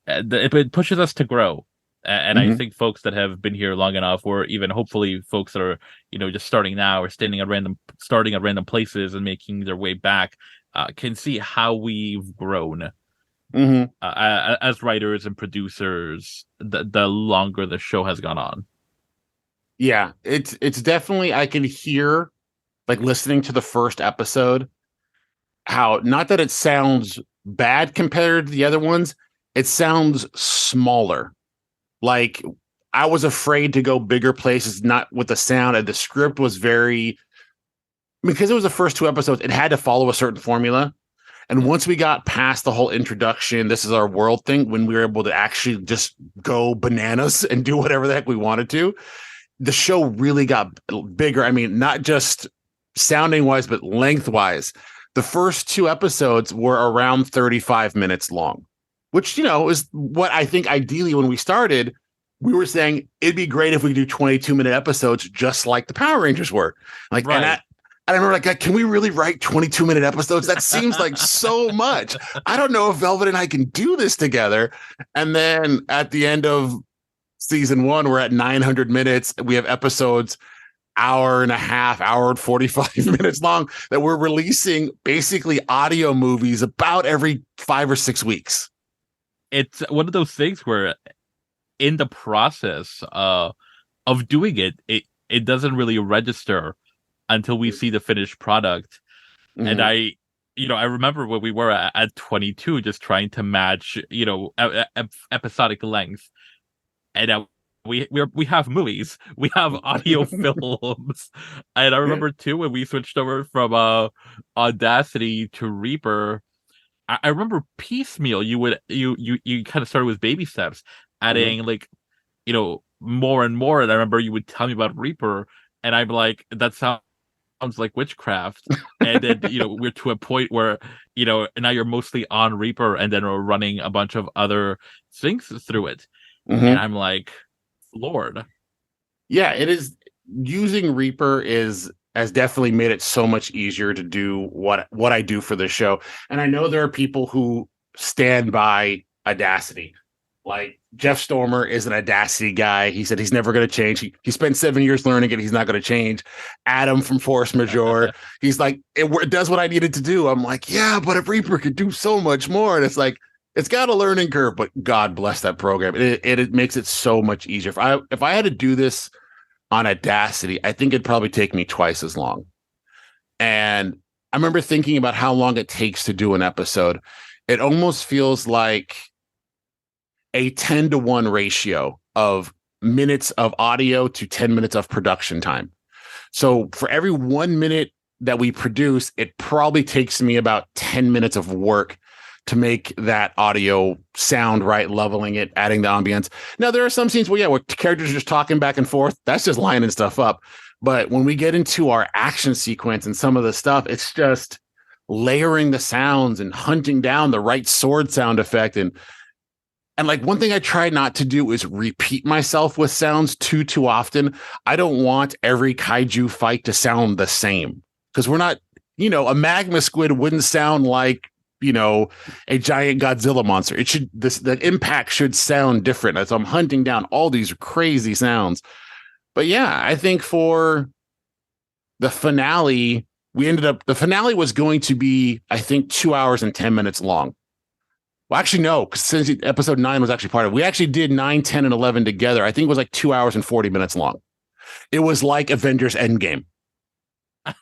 it pushes us to grow. And I think folks that have been here long enough, or even hopefully folks that are just starting now or starting at random places and making their way back, can see how we've grown as writers and producers the longer the show has gone on. Yeah, it's definitely, I can hear, like listening to the first episode, how not that it sounds bad compared to the other ones, it sounds smaller. Like I was afraid to go bigger places, not with the sound, and the script was because it was the first 2 episodes, it had to follow a certain formula. And once we got past the whole introduction, this is our world thing, when we were able to actually just go bananas and do whatever the heck we wanted to, the show really got bigger. I mean, not just sounding wise, but lengthwise. The first 2 episodes were around 35 minutes long, which, is what I think ideally when we started, we were saying it'd be great if we could do 22-minute episodes just like the Power Rangers were. Like, right. And I remember like, can we really write 22-minute episodes? That seems like so much. I don't know if Velvet and I can do this together. And then at the end of season 1, we're at 900 minutes. We have episodes hour and 45 minutes long that we're releasing basically audio movies about every 5 or 6 weeks. It's one of those things where in the process of doing it doesn't really register until we see the finished product. And I remember when we were at 22, just trying to match, episodic length. And we have movies, we have audio films. And I remember too, when we switched over from Audacity to Reaper, I remember piecemeal, you kind of started with baby steps, adding more and more. And I remember you would tell me about Reaper, and I'm like, that sounds like witchcraft. And then we're to a point where now you're mostly on Reaper, and then we're running a bunch of other things through it. And I'm like, Lord. Yeah, it is. Using Reaper has definitely made it so much easier to do what I do for the show. And I know there are people who stand by Audacity. Like Jeff Stormer is an Audacity guy. He said he's never going to change. He spent 7 years learning it. He's not going to change. Adam from Force Majeure, he's like, it does what I needed to do. I'm like, yeah, but if Reaper could do so much more. And it's like, it's got a learning curve, but God bless that program. It makes it so much easier. If I had to do this on Audacity, I think it'd probably take me twice as long. And I remember thinking about how long it takes to do an episode. It almost feels like a 10-to-1 ratio of minutes of audio to 10 minutes of production time. So for every 1 minute that we produce, it probably takes me about 10 minutes of work to make that audio sound right, leveling it, adding the ambience. Now, there are some scenes where characters are just talking back and forth. That's just lining stuff up. But when we get into our action sequence and some of the stuff, it's just layering the sounds and hunting down the right sword sound effect. And like one thing I try not to do is repeat myself with sounds too often. I don't want every kaiju fight to sound the same, because we're not, a magma squid wouldn't sound like, a giant Godzilla monster. The impact should sound different as I'm hunting down all these crazy sounds. But yeah, I think for the finale, the finale was going to be, I think, 2 hours and 10 minutes long. Well, actually, no, because since episode 9 was actually part of it, we actually did 9, 10, and 11 together. I think it was like 2 hours and 40 minutes long. It was like Avengers Endgame.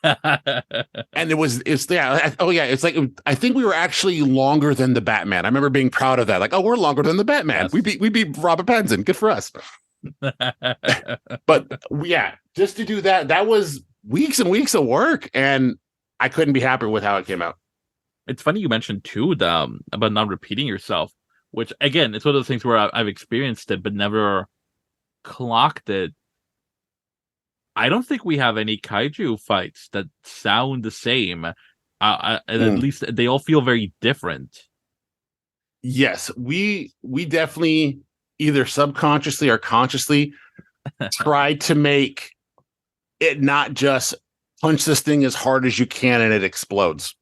And it's like, I think we were actually longer than the Batman. I remember being proud of that. Like, oh, we're longer than the Batman. Yes. We beat Robert Pattinson. Good for us. But yeah, just to do that, that was weeks and weeks of work. And I couldn't be happier with how it came out. It's funny you mentioned too about not repeating yourself, which again, it's one of those things where I've experienced it but never clocked it. I don't think we have any kaiju fights that sound the same. And at least they all feel very different. Yes, we definitely either subconsciously or consciously try to make it not just punch this thing as hard as you can and it explodes.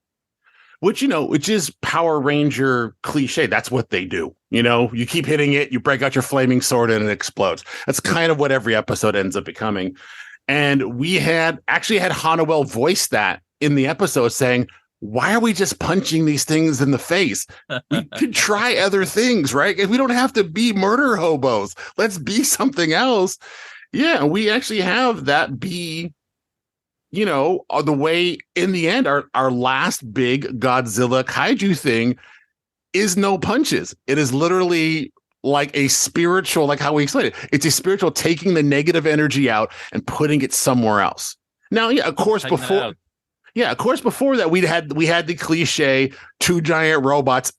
Which is Power Ranger cliche. That's what they do. You keep hitting it, you break out your flaming sword and it explodes. That's kind of what every episode ends up becoming. And we had Hannibal voice that in the episode saying, why are we just punching these things in the face? We could try other things, right? We don't have to be murder hobos. Let's be something else. Yeah, we actually have that be, the way in the end, our last big Godzilla kaiju thing is no punches. It is literally like a spiritual, like how we explain it. It's a spiritual taking the negative energy out and putting it somewhere else. Now, of course, before that, we had the cliche 2 giant robots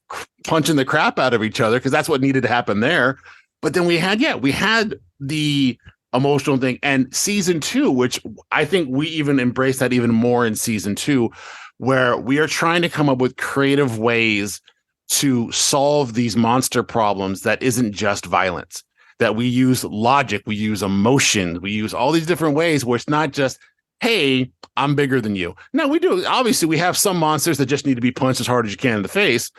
punching the crap out of each other because that's what needed to happen there. But then we had the emotional thing, and season 2, which I think we even embrace that even more in season 2, where we are trying to come up with creative ways to solve these monster problems that isn't just violence, that we use logic, we use emotion, we use all these different ways where it's not just, hey, I'm bigger than you. Now we do. Obviously, we have some monsters that just need to be punched as hard as you can in the face,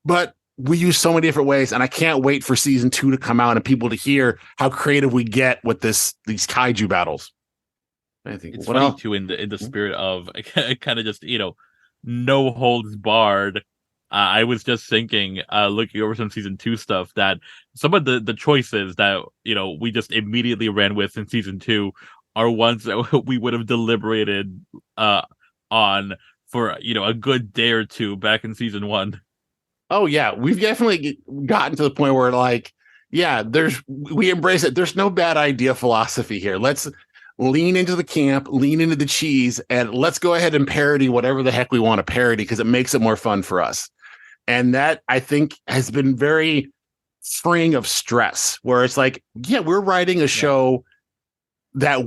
but we use so many different ways. And I can't wait for season 2 to come out and people to hear how creative we get with these kaiju battles. I think it's funny too in the spirit of kind of just, no holds barred. I was just thinking, looking over some season 2 stuff, that some of the choices that, we just immediately ran with in season 2 are ones that we would have deliberated on for, a good day or two back in season 1. Oh, yeah. We've definitely gotten to the point where, like, yeah, we embrace it. There's no bad idea philosophy here. Let's lean into the camp, lean into the cheese, and let's go ahead and parody whatever the heck we want to parody because it makes it more fun for us. And that, I think, has been very freeing of stress, where it's like, yeah, we're writing a show that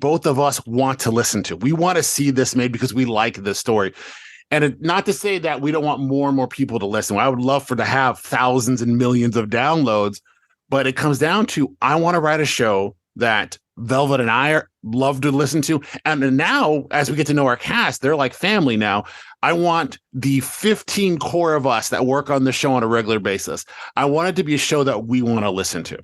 both of us want to listen to. We want to see this made because we like the story. And not to say that we don't want more and more people to listen. I would love to have thousands and millions of downloads, but it comes down to, I want to write a show that Velvet and I love to listen to. And now, as we get to know our cast, they're like family now. I want the 15 core of us that work on the show on a regular basis. I want it to be a show that we want to listen to.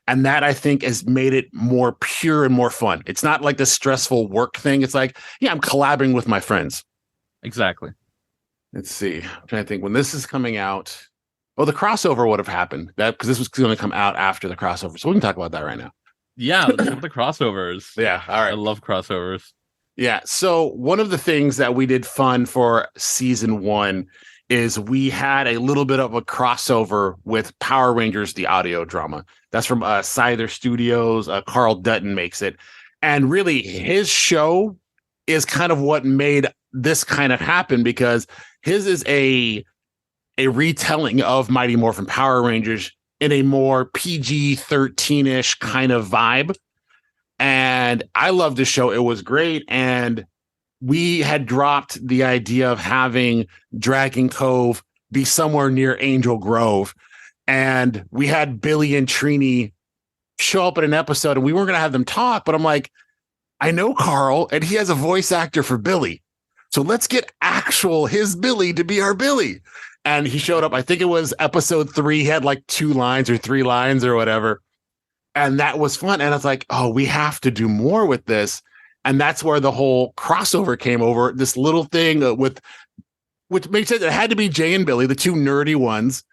And that, I think, has made it more pure and more fun. It's not like this stressful work thing. It's like, yeah, I'm collaborating with my friends. Exactly. Let's see. I'm trying to think when this is coming out. Oh, the crossover would have happened because this was going to come out after the crossover. So we can talk about that right now. Yeah, let's talk about the crossovers. Yeah. All right. I love crossovers. Yeah. So one of the things that we did fun for season 1 is we had a little bit of a crossover with Power Rangers, the audio drama. That's from Scyther Studios. Carl Dutton makes it. And really, his show is kind of what made this kind of happen, because his is a retelling of Mighty Morphin Power Rangers in a more PG-13-ish kind of vibe. And I loved the show. It was great. And we had dropped the idea of having Dragon Cove be somewhere near Angel Grove. And we had Billy and Trini show up in an episode, and we weren't going to have them talk. But I'm like, I know Carl, and he has a voice actor for Billy. So let's get his Billy to be our Billy. And he showed up. I think it was episode 3. He had like 2 lines or 3 lines or whatever. And that was fun. And I was like, oh, we have to do more with this. And that's where the whole crossover came over. This little thing with which makes sense. It had to be Jay and Billy, the two nerdy ones.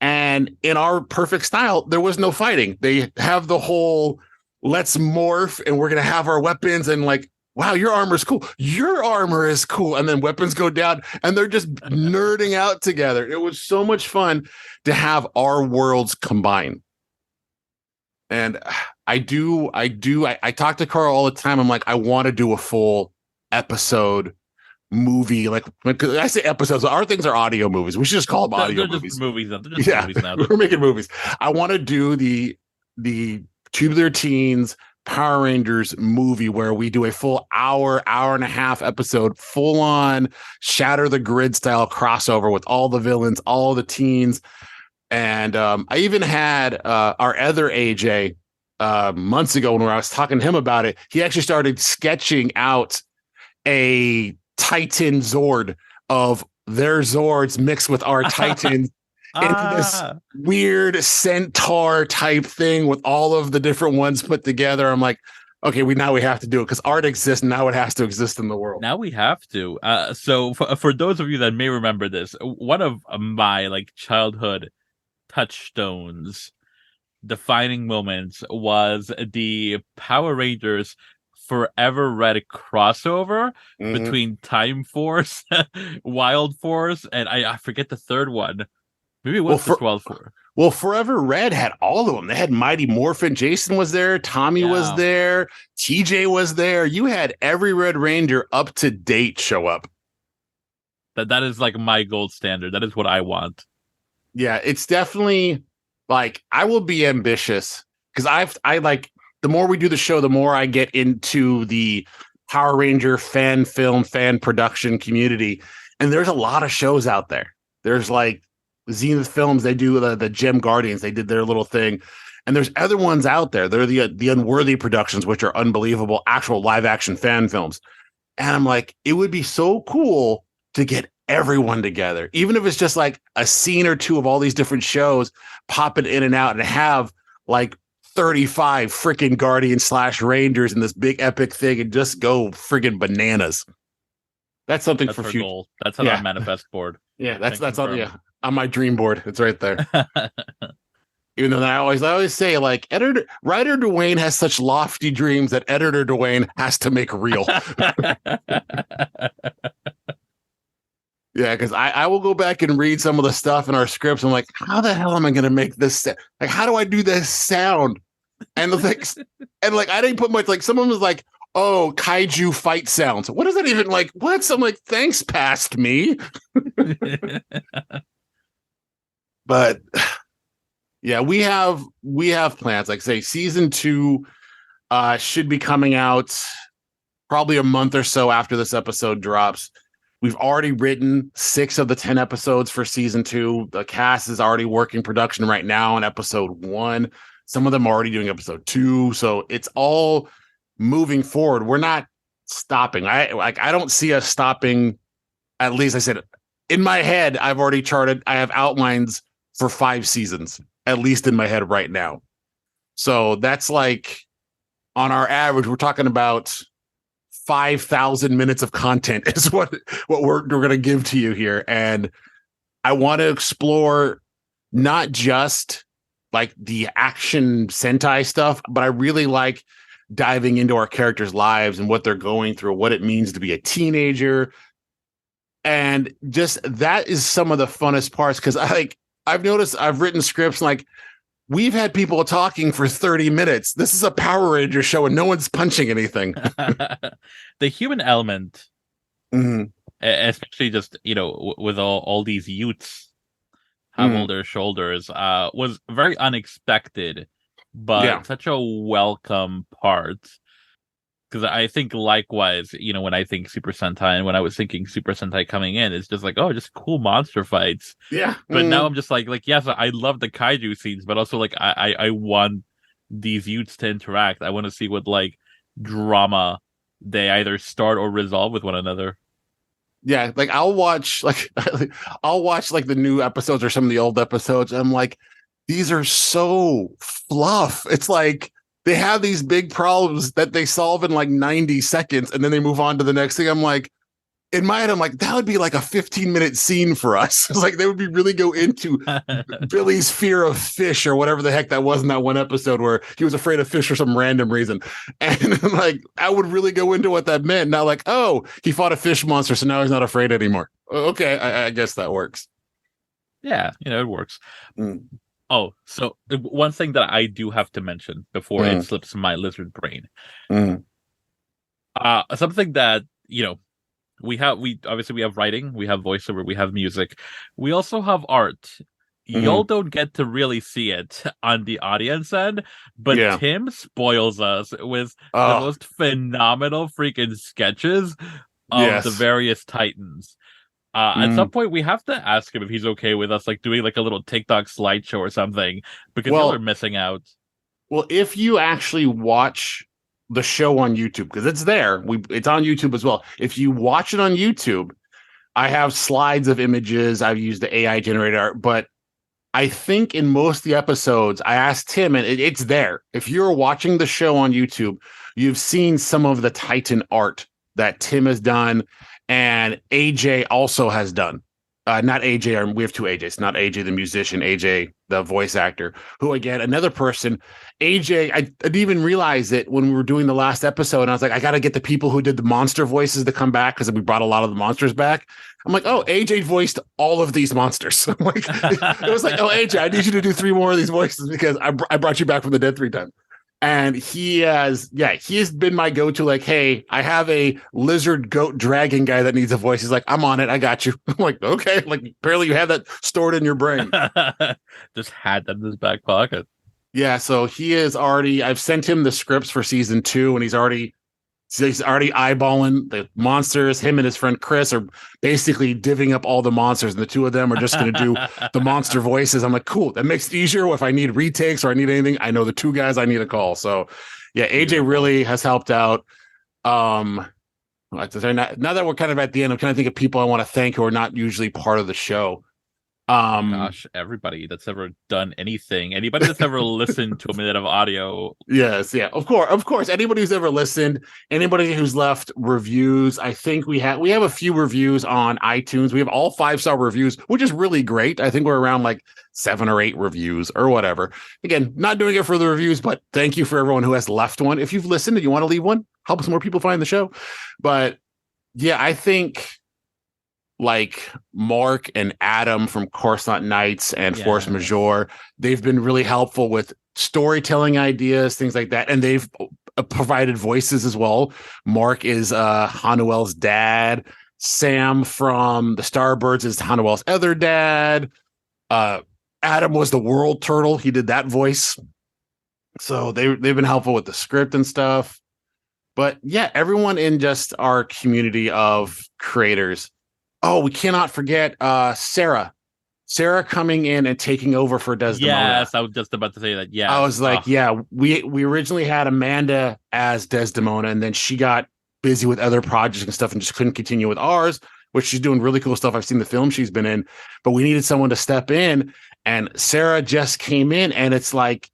And in our perfect style, there was no fighting. They have the whole let's morph and we're going to have our weapons and like, wow, your armor is cool. Your armor is cool. And then weapons go down and they're just nerding out together. It was so much fun to have our worlds combine. And I talk to Carl all the time. I'm like, I want to do a full episode movie. Like I say episodes, our things are audio movies. We should just call them audio movies. Movies now. We're making movies. I want to do the Tubular Teens Power Rangers movie where we do a full hour and a half episode, full on Shatter the Grid style crossover with all the villains, all the teens. And I even had our other AJ months ago when I was talking to him about it. He actually started sketching out a Titan Zord of their Zords mixed with our Titans into this weird centaur type thing with all of the different ones put together. I'm like, okay, now we have to do it because art exists. Now it has to exist in the world. Now we have to. So for those of you that may remember this, one of my like childhood touchstones, defining moments was the Power Rangers Forever Red crossover between Time Force, Wild Force, and I forget the third one. Maybe it was Wild Force. Well, Forever Red had all of them. They had Mighty Morphin. Jason was there. Tommy was there. TJ was there. You had every Red Ranger up to date show up. That is like my gold standard. That is what I want. Yeah, it's definitely like I will be ambitious because I like the more we do the show, the more I get into the Power Ranger fan film, fan production community. And there's a lot of shows out there. There's like Zenith Films, they do the Gem Guardians, they did their little thing. And there's other ones out there. They're the Unworthy Productions, which are unbelievable, actual live action fan films. And I'm like, it would be so cool to get everyone together, even if it's just like a scene or two of all these different shows popping in and out and have like 35 freaking Guardians / Rangers in this big epic thing and just go friggin' bananas. That's something for future. Goal. That's on our manifest board. Yeah, that's on my dream board. It's right there. Even though I always say like writer Dwayne has such lofty dreams that editor Dwayne has to make real. Yeah, because I will go back and read some of the stuff in our scripts. I'm like, how the hell am I going to make this? Like, how do I do this sound? And like, I didn't put much. Like, someone was like, "Oh, kaiju fight sounds." What is that even like? What? So I'm like, thanks, past me. But yeah, we have plans. Like, say, season 2 should be coming out probably a month or so after this episode drops. We've already written 6 of the 10 episodes for season 2. The cast is already working production right now on episode 1. Some of them are already doing episode 2. So it's all moving forward. We're not stopping. I don't see us stopping. At least I said in my head, I've already charted. I have outlines for 5 seasons, at least in my head right now. So that's like on our average, we're talking about 5,000 minutes of content is what we're going to give to you here. And I want to explore not just like the action Sentai stuff, but I really like diving into our characters' lives and what they're going through, what it means to be a teenager. And just that is some of the funnest parts. Cause I've noticed I've written scripts like we've had people talking for 30 minutes. This is a Power Ranger show and no one's punching anything. The human element, especially just, with all these youths on their shoulders, was very unexpected, but such a welcome part. Because I think likewise, when I think Super Sentai and when I was thinking Super Sentai coming in, it's just like, oh, just cool monster fights. Yeah. But now I'm just like, yes, I love the kaiju scenes, but also like I want these youths to interact. I want to see what like drama they either start or resolve with one another. Yeah, like I'll watch like the new episodes or some of the old episodes. And I'm like, these are so fluff. It's like they have these big problems that they solve in like 90 seconds and then they move on to the next thing. I'm like, in my head, I'm like, that would be like a 15-minute scene for us. It's like they would be really go into Billy's fear of fish or whatever the heck that was in that one episode where he was afraid of fish for some random reason. And like, I would really go into what that meant. Now, like, oh, he fought a fish monster, so now he's not afraid anymore. Okay, I guess that works. Yeah, it works. Mm. Oh, so one thing that I do have to mention before it slips my lizard brain. Something that, we obviously have writing, we have voiceover, we have music. We also have art. Y'all don't get to really see it on the audience end, but Tim spoils us with the most phenomenal freaking sketches of the various Titans. At some point, we have to ask him if he's okay with us, like doing like a little TikTok slideshow or something, because y'all are missing out. Well, if you actually watch the show on YouTube, because it's there, it's on YouTube as well. If you watch it on YouTube, I have slides of images. I've used the AI generated art, but I think in most of the episodes, I asked Tim, and it's there. If you're watching the show on YouTube, you've seen some of the Titan art that Tim has done. And AJ also has done, not AJ, we have two AJs, not AJ the musician, AJ the voice actor, who again, another person, AJ, I didn't even realize it when we were doing the last episode. And I was like, I got to get the people who did the monster voices to come back because we brought a lot of the monsters back. I'm like, oh, AJ voiced all of these monsters. I'm like, it was like, oh, AJ, I need you to do 3 more of these voices because I brought you back from the dead 3 times. And he has been my go-to, like, hey, I have a lizard goat dragon guy that needs a voice. He's like, I'm on it. I got you. I'm like, okay. Like, apparently you have that stored in your brain. Just had that in his back pocket. Yeah. So he is already, I've sent him the scripts for season 2 and he's already eyeballing the monsters. Him and his friend Chris are basically divvying up all the monsters, and the 2 of them are just going to do the monster voices. I'm like, cool. That makes it easier. If I need retakes or I need anything, I know the 2 guys I need to call. So, yeah, AJ really has helped out. Now that we're kind of at the end, I'm trying to think of people I want to thank who are not usually part of the show. Gosh, everybody that's ever done anything, anybody that's ever listened to a minute of audio. Yes, yeah, of course. Anybody who's ever listened, anybody who's left reviews. I think we have a few reviews on iTunes. We have all 5-star reviews, which is really great. I think we're around like 7 or 8 reviews or whatever. Again, not doing it for the reviews, but thank you for everyone who has left one. If you've listened and you want to leave one, help some more people find the show. But yeah, I think like Mark and Adam from Coruscant Knights and Force Majeure, they've been really helpful with storytelling ideas, things like that. And they've provided voices as well. Mark is Hanuel's dad. Sam from the Starbirds is Hanuel's other dad. Adam was the World Turtle. He did that voice. So they've been helpful with the script and stuff. But yeah, everyone in just our community of creators. Oh, we cannot forget Sarah. Sarah coming in and taking over for Desdemona. Yes, I was just about to say that. Yeah, I was like, we originally had Amanda as Desdemona, and then she got busy with other projects and stuff and just couldn't continue with ours, which she's doing really cool stuff. I've seen the film she's been in, but we needed someone to step in, and Sarah just came in, and it's like,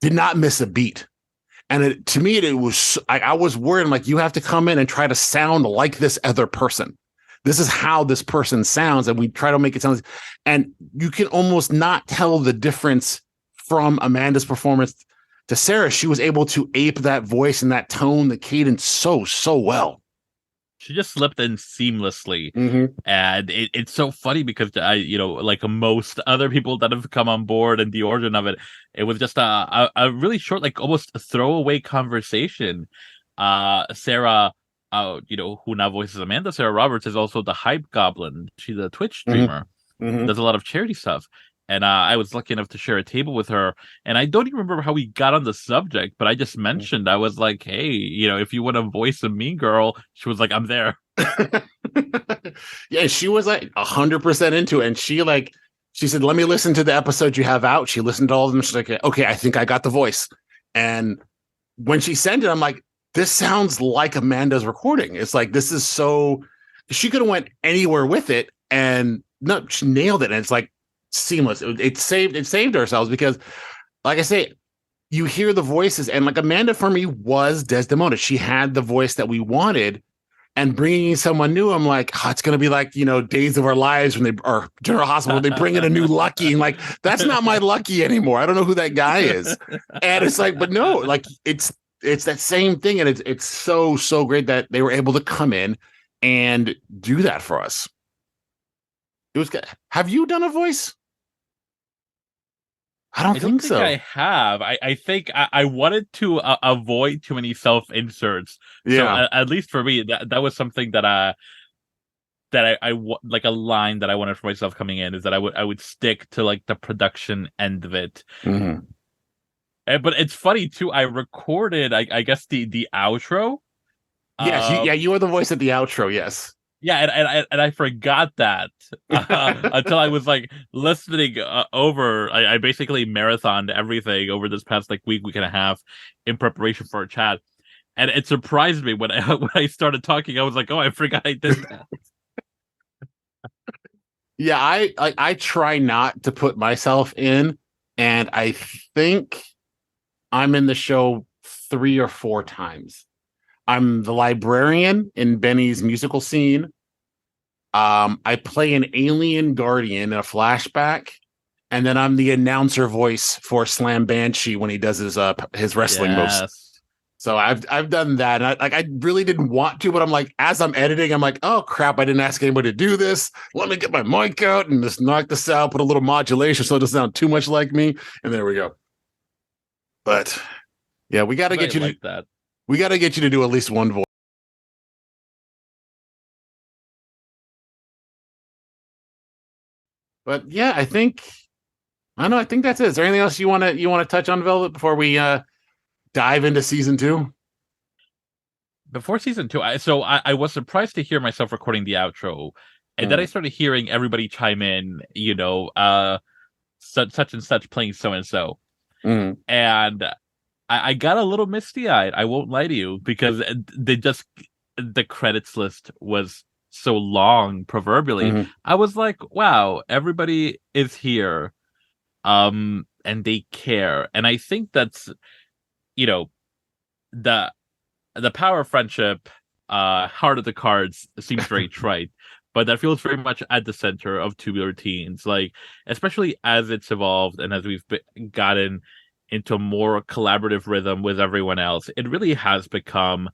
did not miss a beat. And to me, it was, I was worried. I'm like, you have to come in and try to sound like this other person. This is how this person sounds. And we try to make it sound, and you can almost not tell the difference from Amanda's performance to Sarah. She was able to ape that voice and that tone, the cadence so well. She just slipped in seamlessly. Mm-hmm. And it's so funny because like most other people that have come on board and the origin of it, it was just a really short, like almost a throwaway conversation. Sarah, who now voices Amanda, Sarah Roberts, is also the Hype Goblin. She's a Twitch streamer. Mm-hmm. Does a lot of charity stuff. And I was lucky enough to share a table with her. And I don't even remember how we got on the subject, but I just mentioned, I was like, hey, if you want to voice a mean girl, she was like, I'm there. Yeah, she was like 100% into it. And she said, let me listen to the episode you have out. She listened to all of them. She's like, okay, I think I got the voice. And when she sent it, I'm like, this sounds like Amanda's recording. It's like, this is so, she could have went anywhere with it, and no, she nailed it. And it's like seamless. It saved ourselves because, like I say, you hear the voices, and like Amanda for me was Desdemona. She had the voice that we wanted. And bringing in someone new, I'm like, oh, it's going to be like, Days of Our Lives when they are General Hospital, when they bring in a new Lucky. And like, that's not my Lucky anymore. I don't know who that guy is. And it's like, but no, like it's that same thing. And it's so, so great that they were able to come in and do that for us. It was good. Have you done a voice? I don't think so. I have. I think I wanted to avoid too many self inserts. Yeah. So at least for me, that was something that I like a line that I wanted for myself coming in is that I would stick to like the production end of it. Mm-hmm. But it's funny too. I recorded, I guess the outro. Yes, you were the voice at the outro. Yes. Yeah, and I forgot that until I was like listening over. I basically marathoned everything over this past like week and a half in preparation for a chat, and it surprised me when I started talking. I was like, oh, I forgot I did that. Yeah, I try not to put myself in, and I think I'm in the show 3 or 4 times. I'm the librarian in Benny's musical scene. I play an alien guardian in a flashback, and then I'm the announcer voice for Slam Banshee when he does his wrestling moves. So I've done that, and I really didn't want to, but I'm like, as I'm editing, I'm like, oh crap, I didn't ask anybody to do this. Let me get my mic out and just knock this out, put a little modulation so it doesn't sound too much like me, and there we go. But yeah, we got to get you like that. We got to get you to do at least one voice. But yeah, I think that's it. Is there anything else you want to touch on, Velvet, before we dive into season 2? Before season 2, I was surprised to hear myself recording the outro, and then I started hearing everybody chime in, such and such playing so and so, and I got a little misty-eyed. I won't lie to you, because the credits list was so long, proverbially. I was like, wow, everybody is here, and they care. And I think that's, the power of friendship, heart of the cards seems very trite, but that feels very much at the center of Tubular Teens, like, especially as it's evolved and as we've gotten into a more collaborative rhythm with everyone else. It really has become,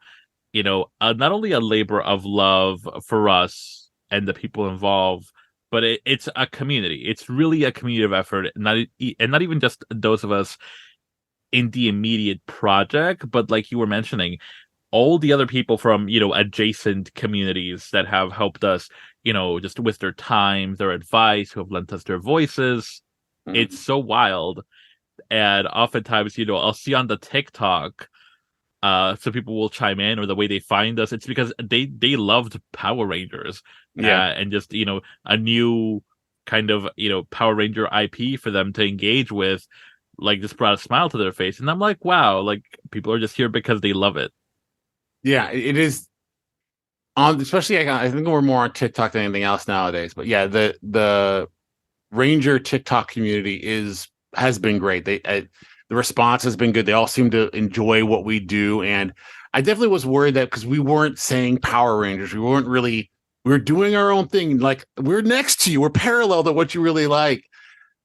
not only a labor of love for us and the people involved, but it's a community. It's really a community of effort, and not even just those of us in the immediate project, but like you were mentioning, all the other people from, adjacent communities that have helped us, just with their time, their advice, who have lent us their voices. It's so wild. And oftentimes, I'll see on the TikTok, some people will chime in, or the way they find us, it's because they loved Power Rangers. And just, a new kind of, Power Ranger IP for them to engage with, like, just brought a smile to their face. And I'm like, wow, like, people are just here because they love it. Yeah, it is. Especially, I think we're more on TikTok than anything else nowadays. But yeah, the Ranger TikTok community has been great. The response has been good. They all seem to enjoy what we do. And I definitely was worried that because we weren't saying Power Rangers, we were doing our own thing. Like, we're next to you. We're parallel to what you really like.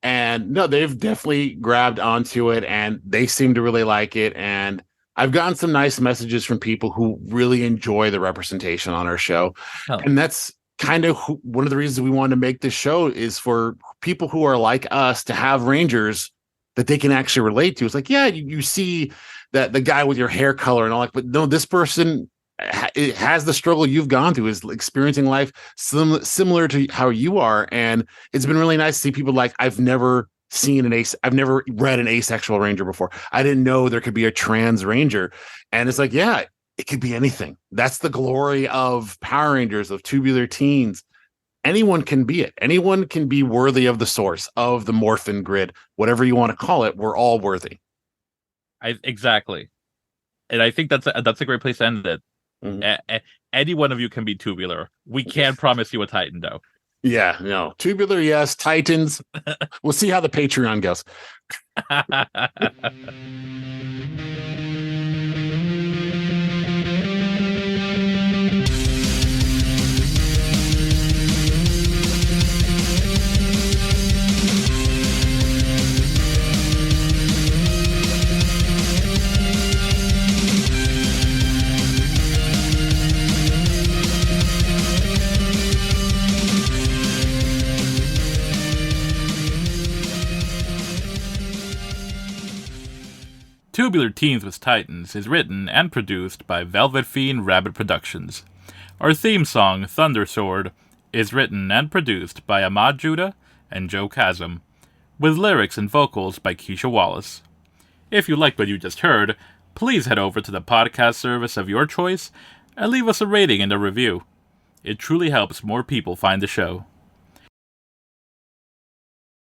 And no, they've definitely grabbed onto it, and they seem to really like it. And I've gotten some nice messages from people who really enjoy the representation on our show. And that's kind of one of the reasons we wanted to make this show, is for people who are like us to have Rangers that they can actually relate to. It's like, yeah, you see that the guy with your hair color and all that, but no, this person has the struggle you've gone through, is experiencing life similar to how you are. And it's been really nice to see people like, I've never read an asexual Ranger before. I didn't know there could be a trans Ranger. And it's like, yeah, it could be anything. That's the glory of Power Rangers, of Tubular Teens. Anyone can be it. Anyone can be worthy of the source, of the Morphin Grid, whatever you want to call it. We're all worthy. Exactly. And I think that's a great place to end it. Any one of you can be Tubular. We can't promise you a Titan, though. Yeah, no. Tubular, yes. Titans. We'll see how the Patreon goes. Tubular Teens with Titans is written and produced by VelvetFeen Rabbit Productions. Our theme song, Thunder Sword, is written and produced by Ahmad Judah and Joe Chasm, with lyrics and vocals by Keisha Wallace. If you liked what you just heard, please head over to the podcast service of your choice and leave us a rating and a review. It truly helps more people find the show.